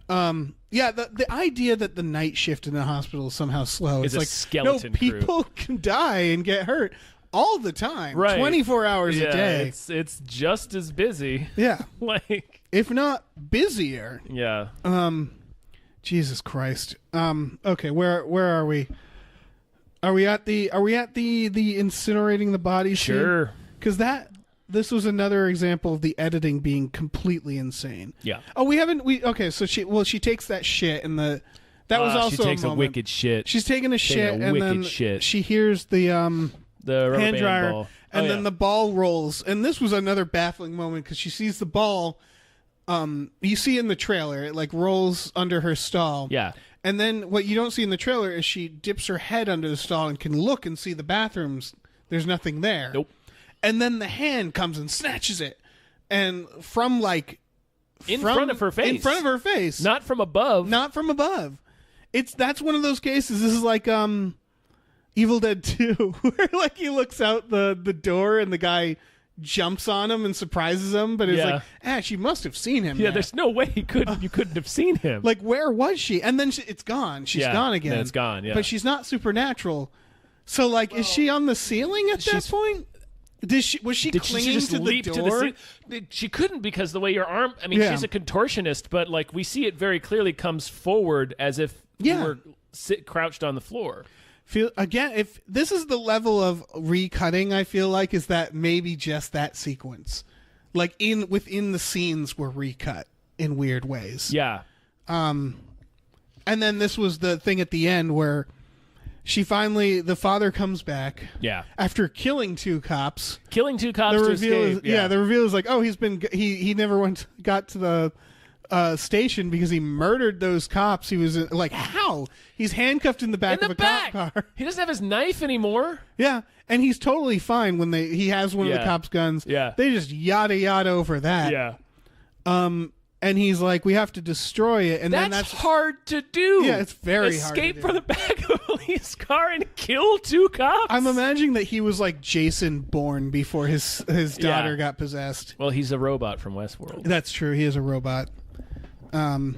Yeah, the idea that the night shift in the hospital is somehow slow. Is it's a like, skeleton no, people crew. can die and get hurt all the time. Right. 24 hours a day. It's just as busy. Yeah. Like, if not busier. Yeah. Jesus Christ. Okay, where are we? Are we at the incinerating the body scene? Sure. Because this was another example of the editing being completely insane. Yeah. Oh, okay, so she takes that shit and that was also she takes a a moment. wicked shit. She's taking a shit and then she hears the rubber hand band dryer ball. and then the ball rolls, and this was another baffling moment because she sees the ball. You see in the trailer, it like rolls under her stall. Yeah. And then what you don't see in the trailer is she dips her head under the stall and can look and see the bathrooms. There's nothing there. Nope. And then the hand comes and snatches it, and from in front of her face. In front of her face. Not from above. Not from above. That's one of those cases. This is like Evil Dead 2, where like he looks out the door and the guy jumps on him and surprises him, but it's like, she must have seen him. Yeah, there. there's no way you couldn't have seen him. Like, where was she? And then it's gone. She's gone again. Then it's gone. Yeah, but she's not supernatural. So like, is she on the ceiling at that point? Was she clinging just to leap the door? She couldn't, because the way your arm. I mean, Yeah. she's a contortionist, but like we see it very clearly comes forward as if you were crouched on the floor. If this is the level of recutting, I feel like is that maybe just that sequence, like within the scenes were recut in weird ways. Yeah. And then this was the thing at the end where the father comes back. Yeah. After killing 2 cops. Killing 2 cops The to reveal escape. is, the reveal is like, oh, he never got to the station because he murdered those cops. He was like, how? He's handcuffed in the back of a cop car. He doesn't have his knife anymore. Yeah, and he's totally fine when he has one of the cops' guns. Yeah. They just yada over that. Yeah. And he's like, we have to destroy it. And then that's hard to do. Yeah, it's very hard to do. Escape from the back of a police car and kill 2 cops. I'm imagining that he was like Jason Bourne before his daughter got possessed. Well, he's a robot from Westworld. That's true. He is a robot. And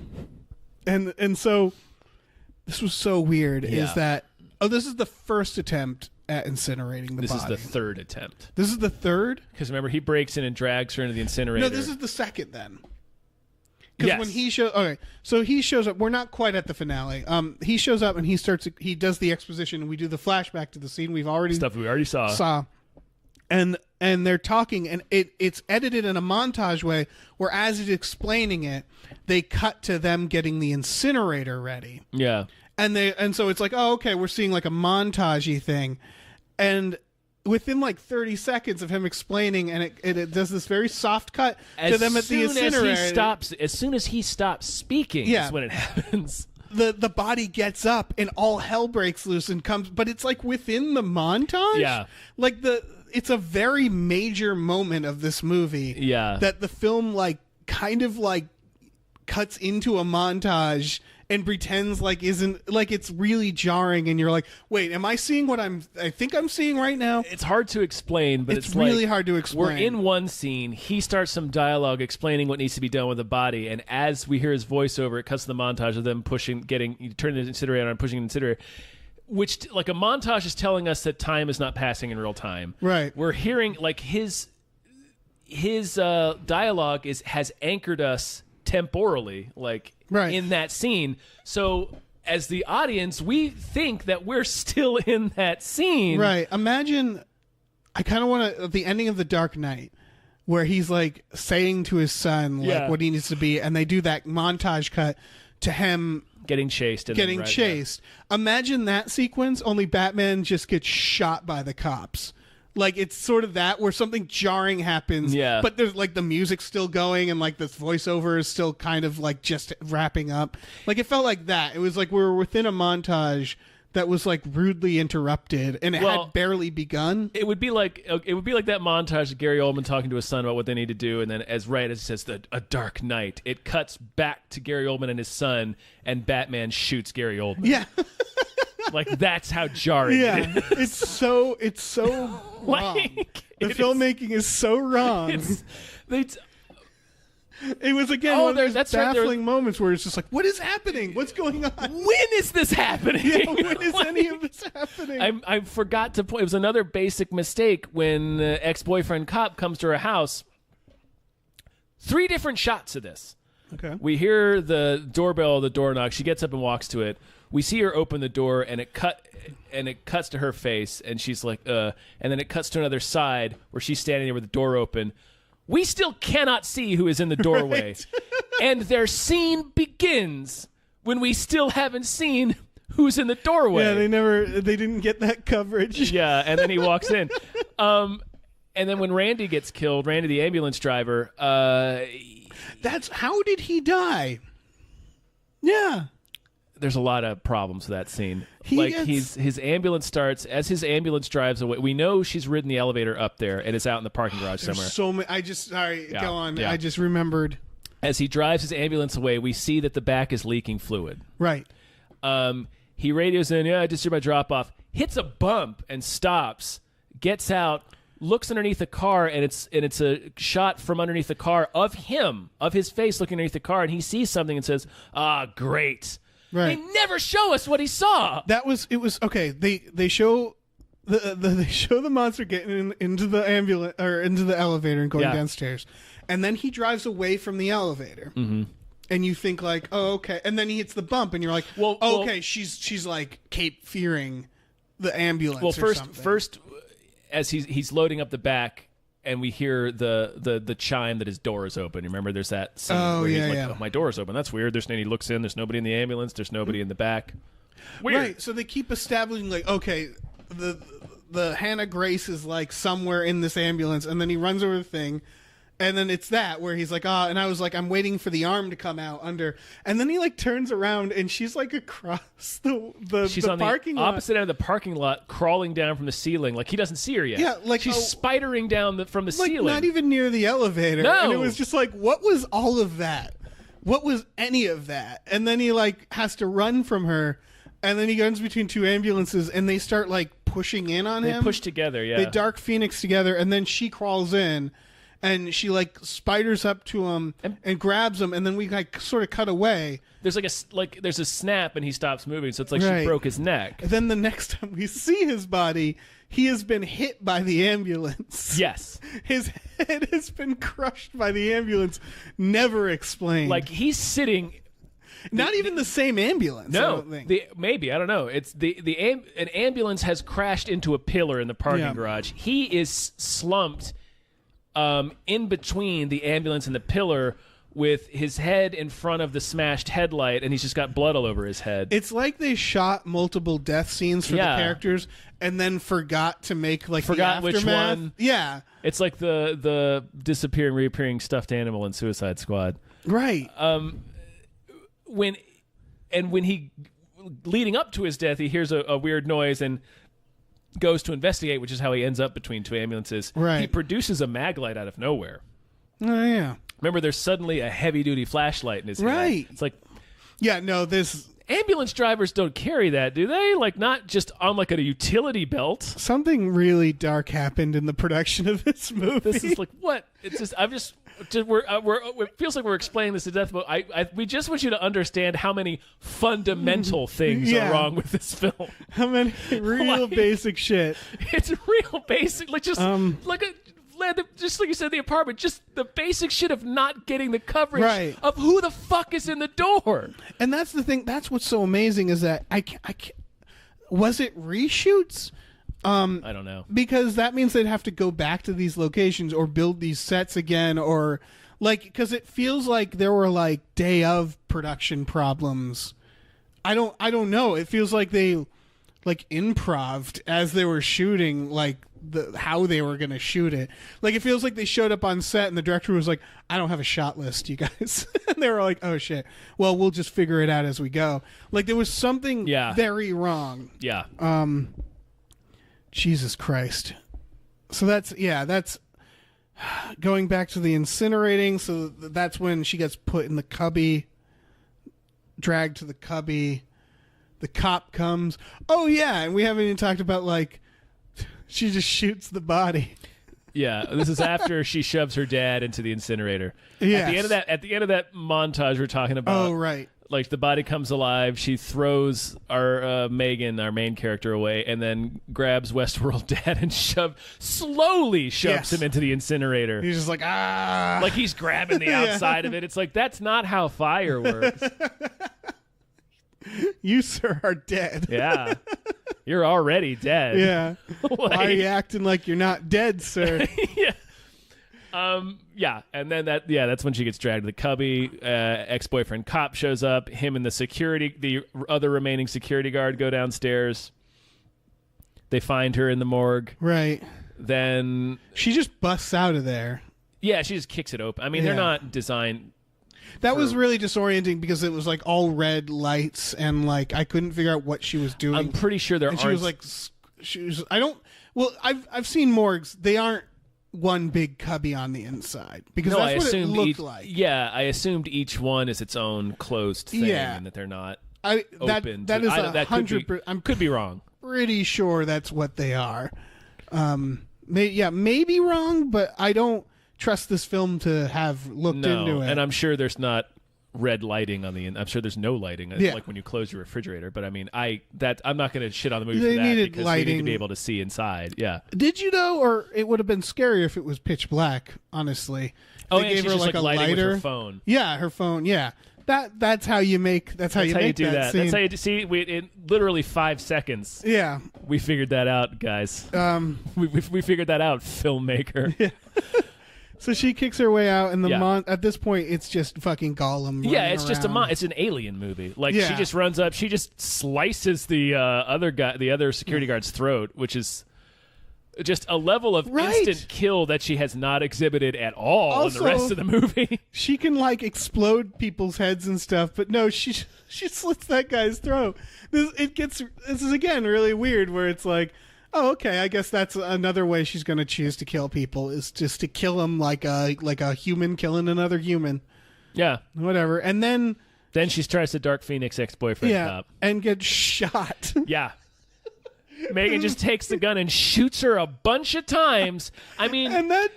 so this was so weird. Yeah. Is that this is the first attempt at incinerating the body. This is the 3rd attempt. This is the 3rd? Because remember, he breaks in and drags her into the incinerator. No, this is the 2nd then. Because Yes. when he shows up, we're not quite at the finale. He shows up and he does the exposition, and we do the flashback to the scene we've already stuff we already saw. And they're talking, and it's edited in a montage way where as he's explaining it, they cut to them getting the incinerator ready. Yeah. And so it's like, oh, okay, we're seeing like a montagey thing. And within like 30 seconds of him explaining, and it does this very soft cut to them at the incinerator. As soon as he stops speaking is when it happens. The body gets up and all hell breaks loose and comes, but it's like within the montage. Yeah. Like it's a very major moment of this movie. Yeah. That the film like kind of like cuts into a montage and pretends like isn't, like it's really jarring, and you're like, wait, am I seeing what I think I'm seeing right now? It's hard to explain, but it's really like, hard to explain. We're in one scene, he starts some dialogue explaining what needs to be done with the body, and as we hear his voiceover, it cuts to the montage of them turning the incinerator on and pushing the incinerator, which like a montage is telling us that time is not passing in real time. Right. We're hearing like his dialogue has anchored us temporally, like in that scene. So as the audience, we think that we're still in that scene. Right. Imagine, I kind of want to, the ending of The Dark Knight, where he's like saying to his son like what he needs to be, and they do that montage cut to him getting chased. Imagine that sequence, only Batman just gets shot by the cops. Like, it's sort of that where something jarring happens, but there's like the music's still going and like this voiceover is still kind of like just wrapping up. Like, it felt like that. It was like we were within a montage that was like rudely interrupted and it had barely begun. It would be like that montage of Gary Oldman talking to his son about what they need to do, and then as it says a dark night, it cuts back to Gary Oldman and his son, and Batman shoots Gary Oldman. Yeah. Like, that's how jarring it is. It's so wrong. The filmmaking is so wrong. It was, again, one of those baffling moments where it's just like, what is happening? What's going on? When is this happening? Yeah, when is any of this happening? I forgot to point. It was another basic mistake when ex-boyfriend cop comes to her house. 3 different shots of this. Okay. We hear the doorbell, the door knock. She gets up and walks to it. We see her open the door, and it cuts to her face, and she's like, and then it cuts to another side where she's standing there with the door open. We still cannot see who is in the doorway. Right. And their scene begins when we still haven't seen who's in the doorway. Yeah, they didn't get that coverage. Yeah, and then he walks in. And then when Randy gets killed, Randy the ambulance driver, how did he die? Yeah. There's a lot of problems with that scene. His ambulance starts as his ambulance drives away. We know she's ridden the elevator up there and it's out in the parking garage somewhere. So many. Go on. Yeah. I just remembered. As he drives his ambulance away, we see that the back is leaking fluid. Right. He radios in, I just did my drop off, hits a bump and stops, gets out, looks underneath the car, and it's a shot from underneath the car of his face looking underneath the car, and he sees something and says, great. Right. They never show us what he saw. It was okay. They show the monster getting into the ambulance or into the elevator and going downstairs, and then he drives away from the elevator, and you think like, oh, okay, and then he hits the bump, and you're like, okay, she's like Cape Fearing the ambulance. Well, first, as he's loading up the back. And we hear the chime that his door is open. You remember there's that scene where he's like, oh, my door is open. That's weird. He looks in. There's nobody in the ambulance. There's nobody in the back. Weird. Right. So they keep establishing like, okay, the Hannah Grace is like somewhere in this ambulance. And then he runs over the thing. And then it's that where he's like, and I was like, I'm waiting for the arm to come out under. And then he like turns around and she's like across the she's on parking the opposite end of the parking lot, crawling down from the ceiling. Like he doesn't see her yet. Yeah, like she's spidering down from the ceiling. Not even near the elevator. No. And it was just like, what was all of that? What was any of that? And then he like has to run from her. And then he runs between 2 ambulances and they start like pushing in on him. They push together, yeah. They Dark Phoenix together. And then she crawls in. And she like spiders up to him and grabs him, and then we like sort of cut away. There's there's a snap, and he stops moving, so it's like she broke his neck. And then the next time we see his body, he has been hit by the ambulance. Yes, his head has been crushed by the ambulance. Never explained. Like he's sitting. Not even the same ambulance. No, I don't think. Maybe I don't know. It's an ambulance has crashed into a pillar in the parking garage. He is slumped. In between the ambulance and the pillar with his head in front of the smashed headlight, and he's just got blood all over his head. It's like they shot multiple death scenes for the characters and then forgot to make like the aftermath. Which one. Yeah. It's like the disappearing, reappearing stuffed animal in Suicide Squad. Right. When he, leading up to his death, he hears a weird noise and goes to investigate, which is how he ends up between 2 ambulances. Right. He produces a mag light out of nowhere. Oh, yeah. Remember, there's suddenly a heavy-duty flashlight in his hand. It's like... Yeah, no, this... Ambulance drivers don't carry that, do they? Like, not just on, like, a utility belt. Something really dark happened in the production of this movie. This is like, what? It's just... it feels like we're explaining this to death, but we just want you to understand how many fundamental things are wrong with this film. How many real basic shit. It's real basic, like just just like you said, the apartment, just the basic shit of not getting the coverage of who the fuck is in the door. And that's the thing. That's what's so amazing is that I can't, was it reshoots? I don't know, because that means they'd have to go back to these locations or build these sets again, or like, because it feels like there were like day of production problems I don't know. It feels like they like improv'd as they were shooting, like how they were gonna shoot it. Like it feels like they showed up on set and the director was like, I don't have a shot list, you guys. And they were like, oh shit. Well, we'll just figure it out as we go. Like there was something very wrong. Yeah. Jesus Christ. So that's going back to the incinerating. So that's when she gets put in the cubby, dragged to the cubby. The cop comes. Oh yeah, and we haven't even talked about like she just shoots the body. Yeah, this is after she shoves her dad into the incinerator. Yes. At the end of that montage we're talking about. Oh right. Like the body comes alive, she throws our Megan, our main character, away, and then grabs Westworld dad and slowly shoves him into the incinerator. He's just like like he's grabbing the outside of it. It's like that's not how fire works. You, sir, are dead. Yeah. You're already dead. Yeah. Why are you acting like you're not dead, sir? Yeah. Yeah. And then that's when she gets dragged to the cubby. Ex-boyfriend cop shows up. Him and the other remaining security guard go downstairs. They find her in the morgue. Right. Then she just busts out of there. Yeah, she just kicks it open. I mean, they're not designed. That was really disorienting because it was like all red lights and like I couldn't figure out what she was doing. I'm pretty sure there She was like, I've seen morgues. They aren't one big cubby on the inside because that's what it looked like. Yeah, I assumed each one is its own closed thing and that they're not open. That is 100%. I could be wrong. Pretty sure that's what they are. Maybe wrong, but I don't trust this film to have looked into it. And I'm sure there's not red lighting on the I'm sure there's no lighting like when you close your refrigerator, but I mean I'm not going to shit on the movie for that because lighting. we need to be able to see inside. Yeah. Did you though, or it would have been scarier if it was pitch black, honestly. They gave her like a lighter with her phone. Yeah, her phone. Yeah. That's how you make that scene. That's how you see in literally 5 seconds. Yeah. We figured that out, guys. We figured that out, filmmaker. Yeah. So she kicks her way out, and at this point, it's just fucking Gollum. Yeah, it's around. just it's an alien movie. Like she just runs up, she just slices the other security guard's throat, which is just a level of instant kill that she has not exhibited at all also, in the rest of the movie. She can like explode people's heads and stuff, but no, she slits that guy's throat. This is again really weird, where it's like, oh, okay, I guess that's another way she's going to choose to kill people, is just to kill them like a human killing another human. Yeah. Whatever. And then she tries to Dark Phoenix ex-boyfriend cop. And gets shot. Yeah. Megan just takes the gun and shoots her a bunch of times. I mean... And that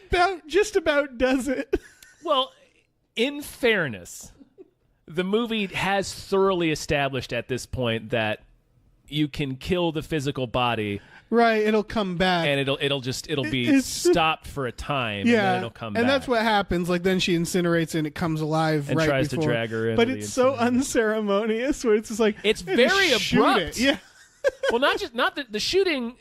just about does it. Well, in fairness, the movie has thoroughly established at this point that you can kill the physical body... Right, it'll come back, and it'll be stopped for a time. Yeah, and then it'll come back. And that's what happens. Like then she incinerates and it comes alive and right tries before. to drag her in. But it's so unceremonious, where it's just like it's very abrupt. Yeah. Well, not the shooting.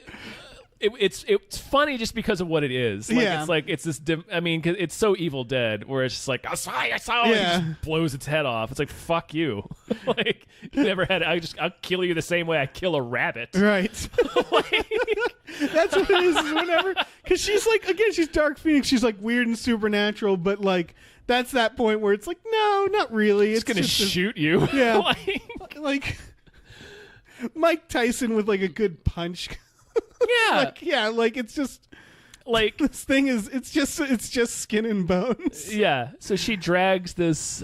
It's funny just because of what it is. Like, yeah. It's like it's this. I mean, 'cause it's so Evil Dead, where it's just like I saw. Yeah. And it just blows its head off. It's like fuck you. Like you never had. I'll kill you the same way I kill a rabbit. Right. That's what it is. Whenever, because she's like she's Dark Phoenix. She's like weird and supernatural, but like that's that point where it's like no, not really. It's gonna shoot you. Yeah. like Mike Tyson with like a good punch. Yeah. Like it's just like this thing is it's just skin and bones. Yeah. So she drags this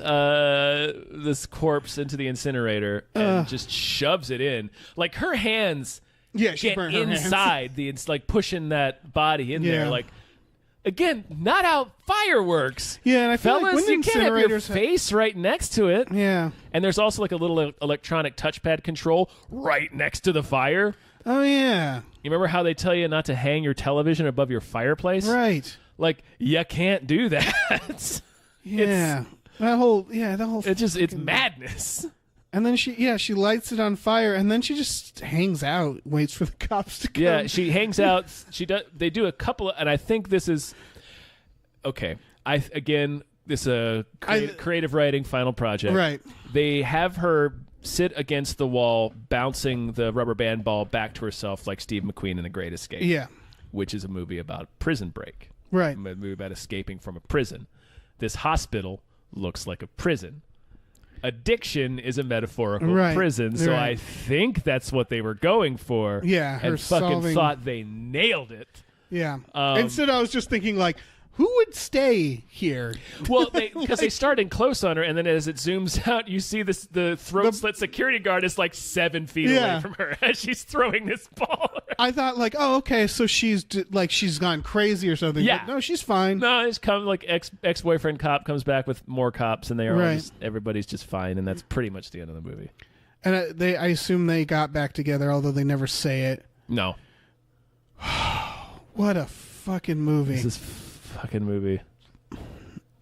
corpse into the incinerator and just shoves it in. Like her hands she get inside it's like pushing that body in there. Like again, not how fire works. Yeah, and I feel Fellas, like when you can't have your face right next to it. Yeah. And there's also like a little electronic touchpad control right next to the fire. Oh yeah. You remember how they tell you not to hang your television above your fireplace? Right. Like you can't do that. Yeah. That whole it's madness. And then she lights it on fire, and then she just hangs out, waits for the cops to come. Yeah, she hangs out. They do a couple of, and I think this is okay. This is a creative writing final project. Right. They have her sit against the wall, bouncing the rubber band ball back to herself like Steve McQueen in The Great Escape. Yeah. Which is a movie about prison break. Right. A movie about escaping from a prison. This hospital looks like a prison. Addiction is a metaphorical prison, so I think that's what they were going for. Yeah, her and fucking solving... thought they nailed it. Yeah. Instead, I was just thinking, like, who would stay here? Well, because they start in close on her, and then as it zooms out, you see the throat slit security guard is like 7 feet away from her as she's throwing this ball. I thought, like, oh, okay, so she's gone crazy or something. Yeah. But no, she's fine. No, it's come like ex-boyfriend cop comes back with more cops, and they are all just, everybody's just fine, and that's pretty much the end of the movie. And I assume they got back together, although they never say it. No. What a fucking movie. This is fucking movie.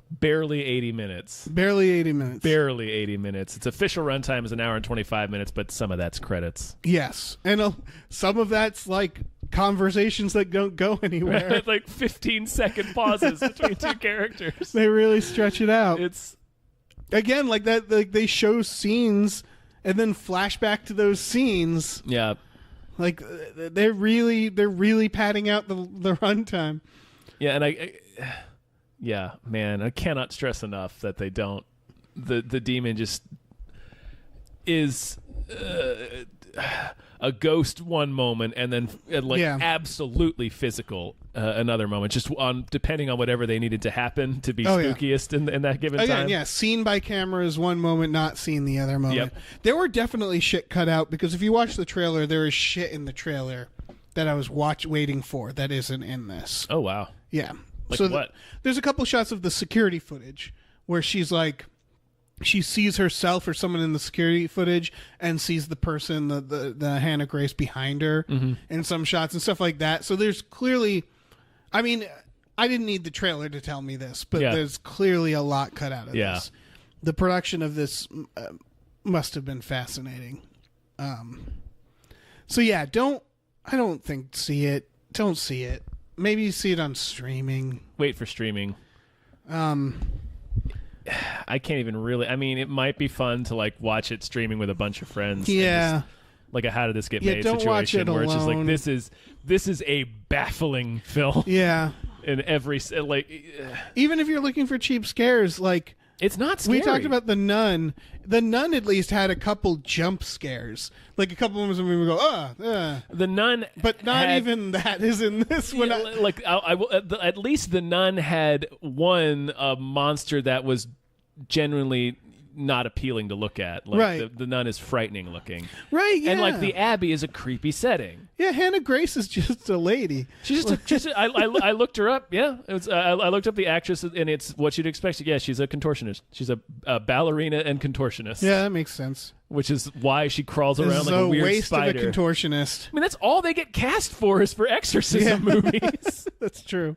Barely 80 minutes. Barely 80 minutes. Barely 80 minutes. Its official runtime is an hour and 25 minutes, but some of that's credits. Yes. And some of that's like conversations that don't go anywhere. Like 15-second pauses between two characters. They really stretch it out. It's again like that. Like they show scenes and then flash back to those scenes. Yeah. Like they're really padding out the runtime. Yeah, and yeah, man, I cannot stress enough that they don't. The demon just is a ghost one moment, and then absolutely physical another moment. Just on depending on whatever they needed to happen to be spookiest in that given time. Yeah, seen by camera is one moment, not seen the other moment. Yep. There were definitely shit cut out because if you watch the trailer, there is shit in the trailer that I was waiting for that isn't in this. Oh wow. Yeah. Like so what? There's a couple shots of the security footage where she's like, she sees herself or someone in the security footage and sees the person, the Hannah Grace behind her in some shots and stuff like that. So there's clearly, I mean, I didn't need the trailer to tell me this, but there's clearly a lot cut out of this. The production of this must have been fascinating. So yeah, I don't think see it. Don't see it. Maybe you see it on streaming. Wait for streaming. I can't even really. I mean, it might be fun to like watch it streaming with a bunch of friends. Yeah. Like a how did this get made don't watch situation it where it's just like alone. this is a baffling film. Yeah. In every like, even if you're looking for cheap scares, like it's not scary. We talked about The Nun. The Nun at least had a couple jump scares, like a couple moments when we would go, The Nun, but not even that is in this one. Like I will, at least The Nun had one monster that was genuinely not appealing to look at. Like right. The Nun is frightening looking. Right, yeah. And like the Abbey is a creepy setting. Yeah, Hannah Grace is just a lady. She's I looked her up. Yeah, it was, I looked up the actress, and it's what you'd expect. Yeah, she's a contortionist. She's a ballerina and contortionist. Yeah, that makes sense. Which is why she crawls around like a weird waste spider. Of a contortionist. I mean, that's all they get cast for is for exorcism movies. That's true.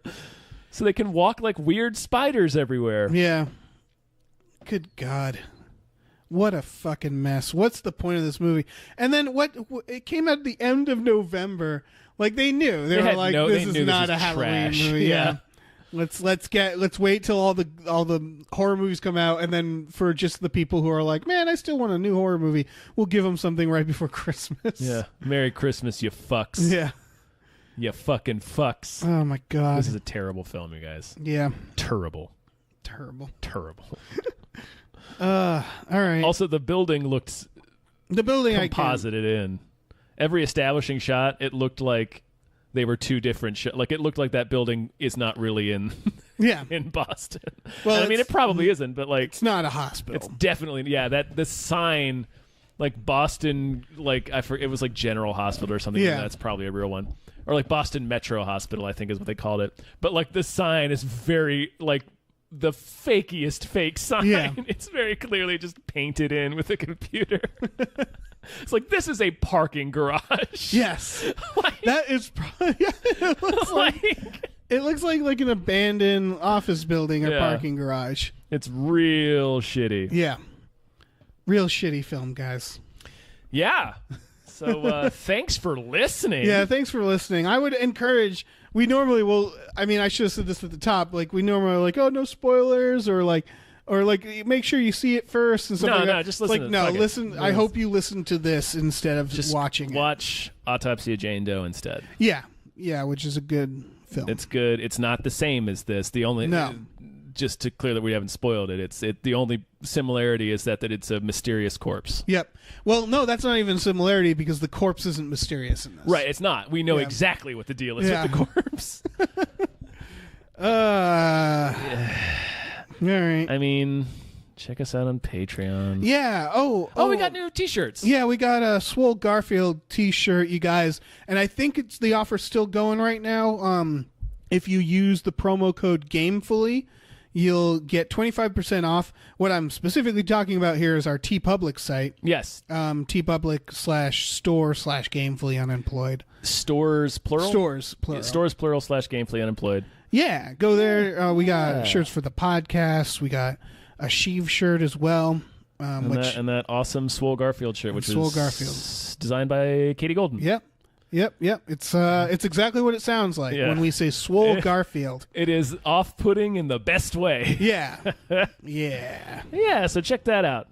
So they can walk like weird spiders everywhere. Yeah. Good God. What a fucking mess. What's the point of this movie? And then it came out at the end of November. Like they knew. They were like, this is not a Halloween movie. Yeah. Let's wait till all the horror movies come out, and then for just the people who are like, man, I still want a new horror movie, we'll give them something right before Christmas. Yeah. Merry Christmas, you fucks. Yeah. You fucking fucks. Oh my God. This is a terrible film, you guys. Yeah. Terrible. All right. Also, the building looked composited in. Every establishing shot, it looked like they were two different like it looked like that building is not really in in Boston. Well, I mean, it probably isn't, but like it's not a hospital. It's definitely that the sign like Boston, like it was like General Hospital or something. Yeah, that's probably a real one. Or like Boston Metro Hospital, I think is what they called it. But like the sign is very like the fakiest fake sign. Yeah. It's very clearly just painted in with a computer. It's like, this is a parking garage. Yes. That is probably... it looks like an abandoned office building or parking garage. It's real shitty. Yeah. Real shitty film, guys. Yeah. So thanks for listening. Yeah, thanks for listening. I would encourage... We normally will... I mean, I should have said this at the top. Like, we normally are like, oh, no spoilers, or like... Or like, make sure you see it first and stuff. No, just listen. Like, no, listen. I hope you listen to this instead of just watching. Watch Autopsy of Jane Doe instead. Yeah, which is a good film. It's good. It's not the same as this. The only just to clear that we haven't spoiled it. The only similarity is that it's a mysterious corpse. Yep. Well, no, that's not even a similarity because the corpse isn't mysterious in this. Right. It's not. We know exactly what the deal is with the corpse. All right. I mean, check us out on Patreon. Yeah. Oh, we got new T-shirts. Yeah, we got a Swole Garfield T-shirt, you guys, and I think the offer's still going right now. If you use the promo code Gamefully, you'll get 25% off. What I'm specifically talking about here is our TeePublic site. Yes. TeePublic/store/Gamefully Unemployed. Stores plural. Stores plural. Stores plural /Gamefully Unemployed. Yeah, go there. We got shirts for the podcast. We got a Sheev shirt as well. And that awesome Swole Garfield shirt, which Swole is Garfield. designed by Katie Golden. Yep. It's exactly what it sounds like when we say Swole Garfield. It is off-putting in the best way. Yeah. Yeah, so check that out.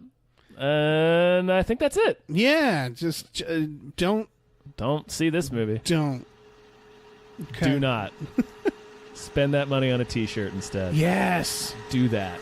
And I think that's it. Yeah, just don't see this movie. Don't. Okay. Do not. Spend that money on a T-shirt instead. Yes. Do that.